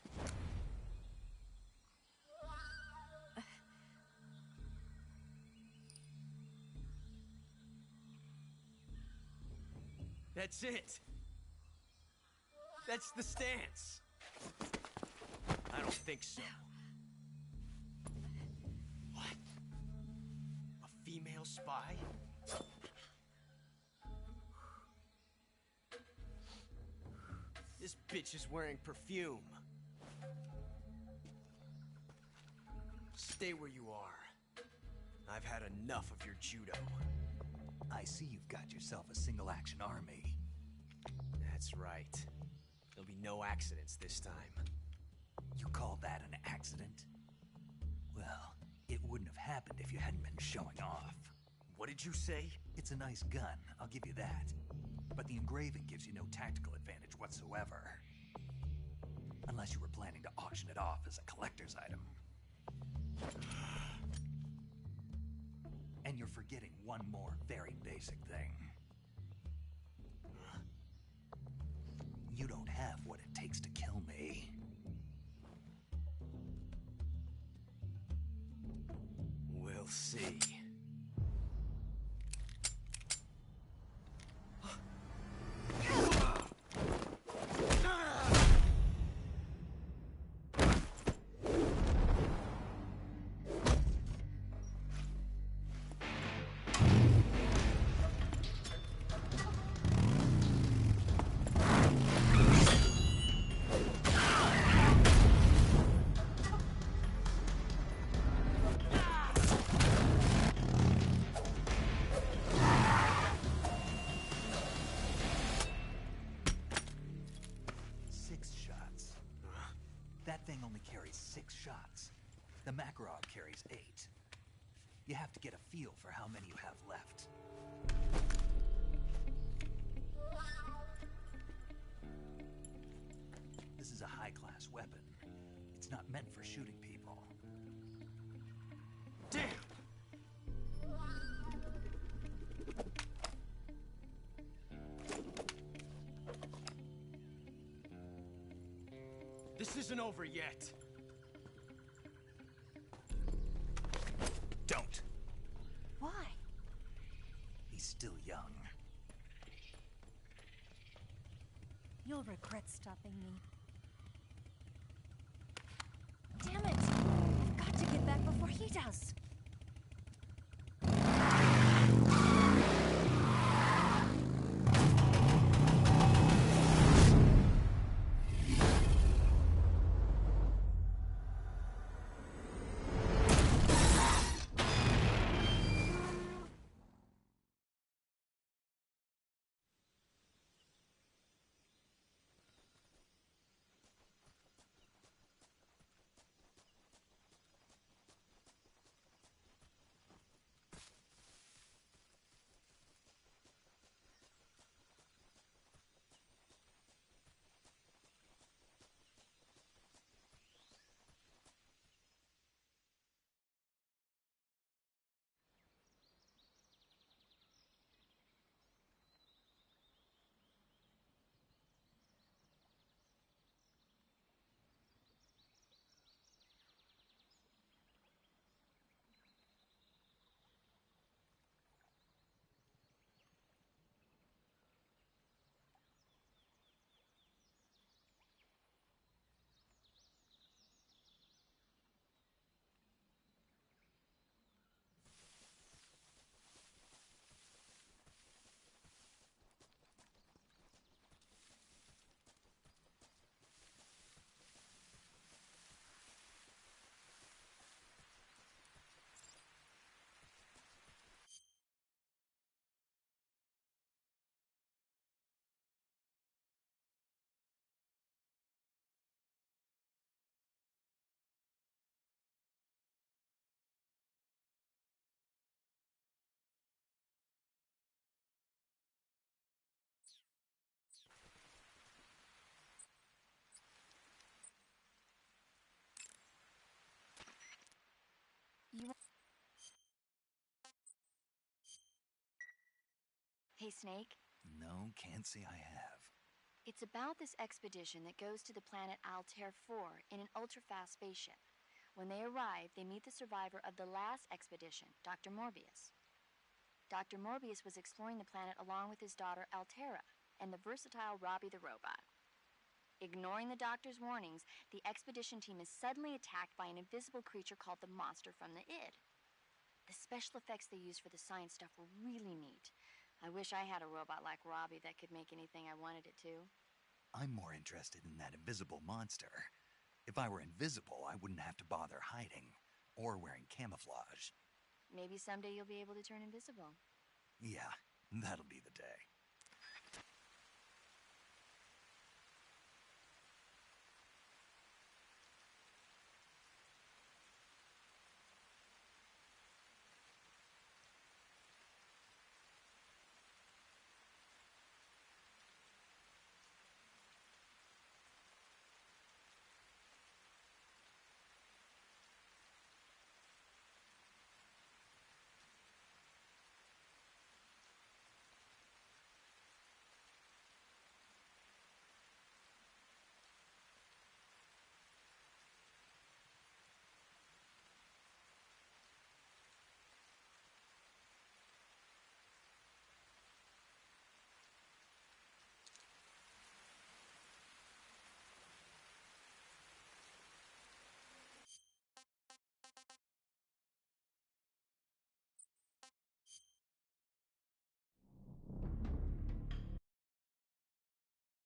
That's it. That's the stance. I don't think so. What? A female spy? This bitch is wearing perfume. Stay where you are. I've had enough of your judo. I see you've got yourself a single-action army. That's right. There'll be no accidents this time. You call that an accident? Well, it wouldn't have happened if you hadn't been showing off. What did you say? It's a nice gun, I'll give you that. But the engraving gives you no tactical advantage whatsoever. Unless you were planning to auction it off as a collector's item. And you're forgetting one more very basic thing. You don't have what it takes to kill me. We'll see. That thing only carries 6 shots. The Makarov carries 8. You have to get a feel for how many you have left. This is a high-class weapon. It's not meant for shooting people. Damn! This isn't over yet. Don't. Why? He's still young. You'll regret stopping me. Damn it! I've got to get back before he does. Hey, Snake. No, can't say I have. It's about this expedition that goes to the planet Altair 4 in an ultra-fast spaceship. When they arrive, they meet the survivor of the last expedition, Dr. Morbius. Dr. Morbius was exploring the planet along with his daughter Altera and the versatile Robbie the robot. Ignoring the doctor's warnings, the expedition team is suddenly attacked by an invisible creature called the Monster from the Id. The special effects they used for the science stuff were really neat. I wish I had a robot like Robbie that could make anything I wanted it to. I'm more interested in that invisible monster. If I were invisible, I wouldn't have to bother hiding or wearing camouflage. Maybe someday you'll be able to turn invisible. Yeah, that'll be the day.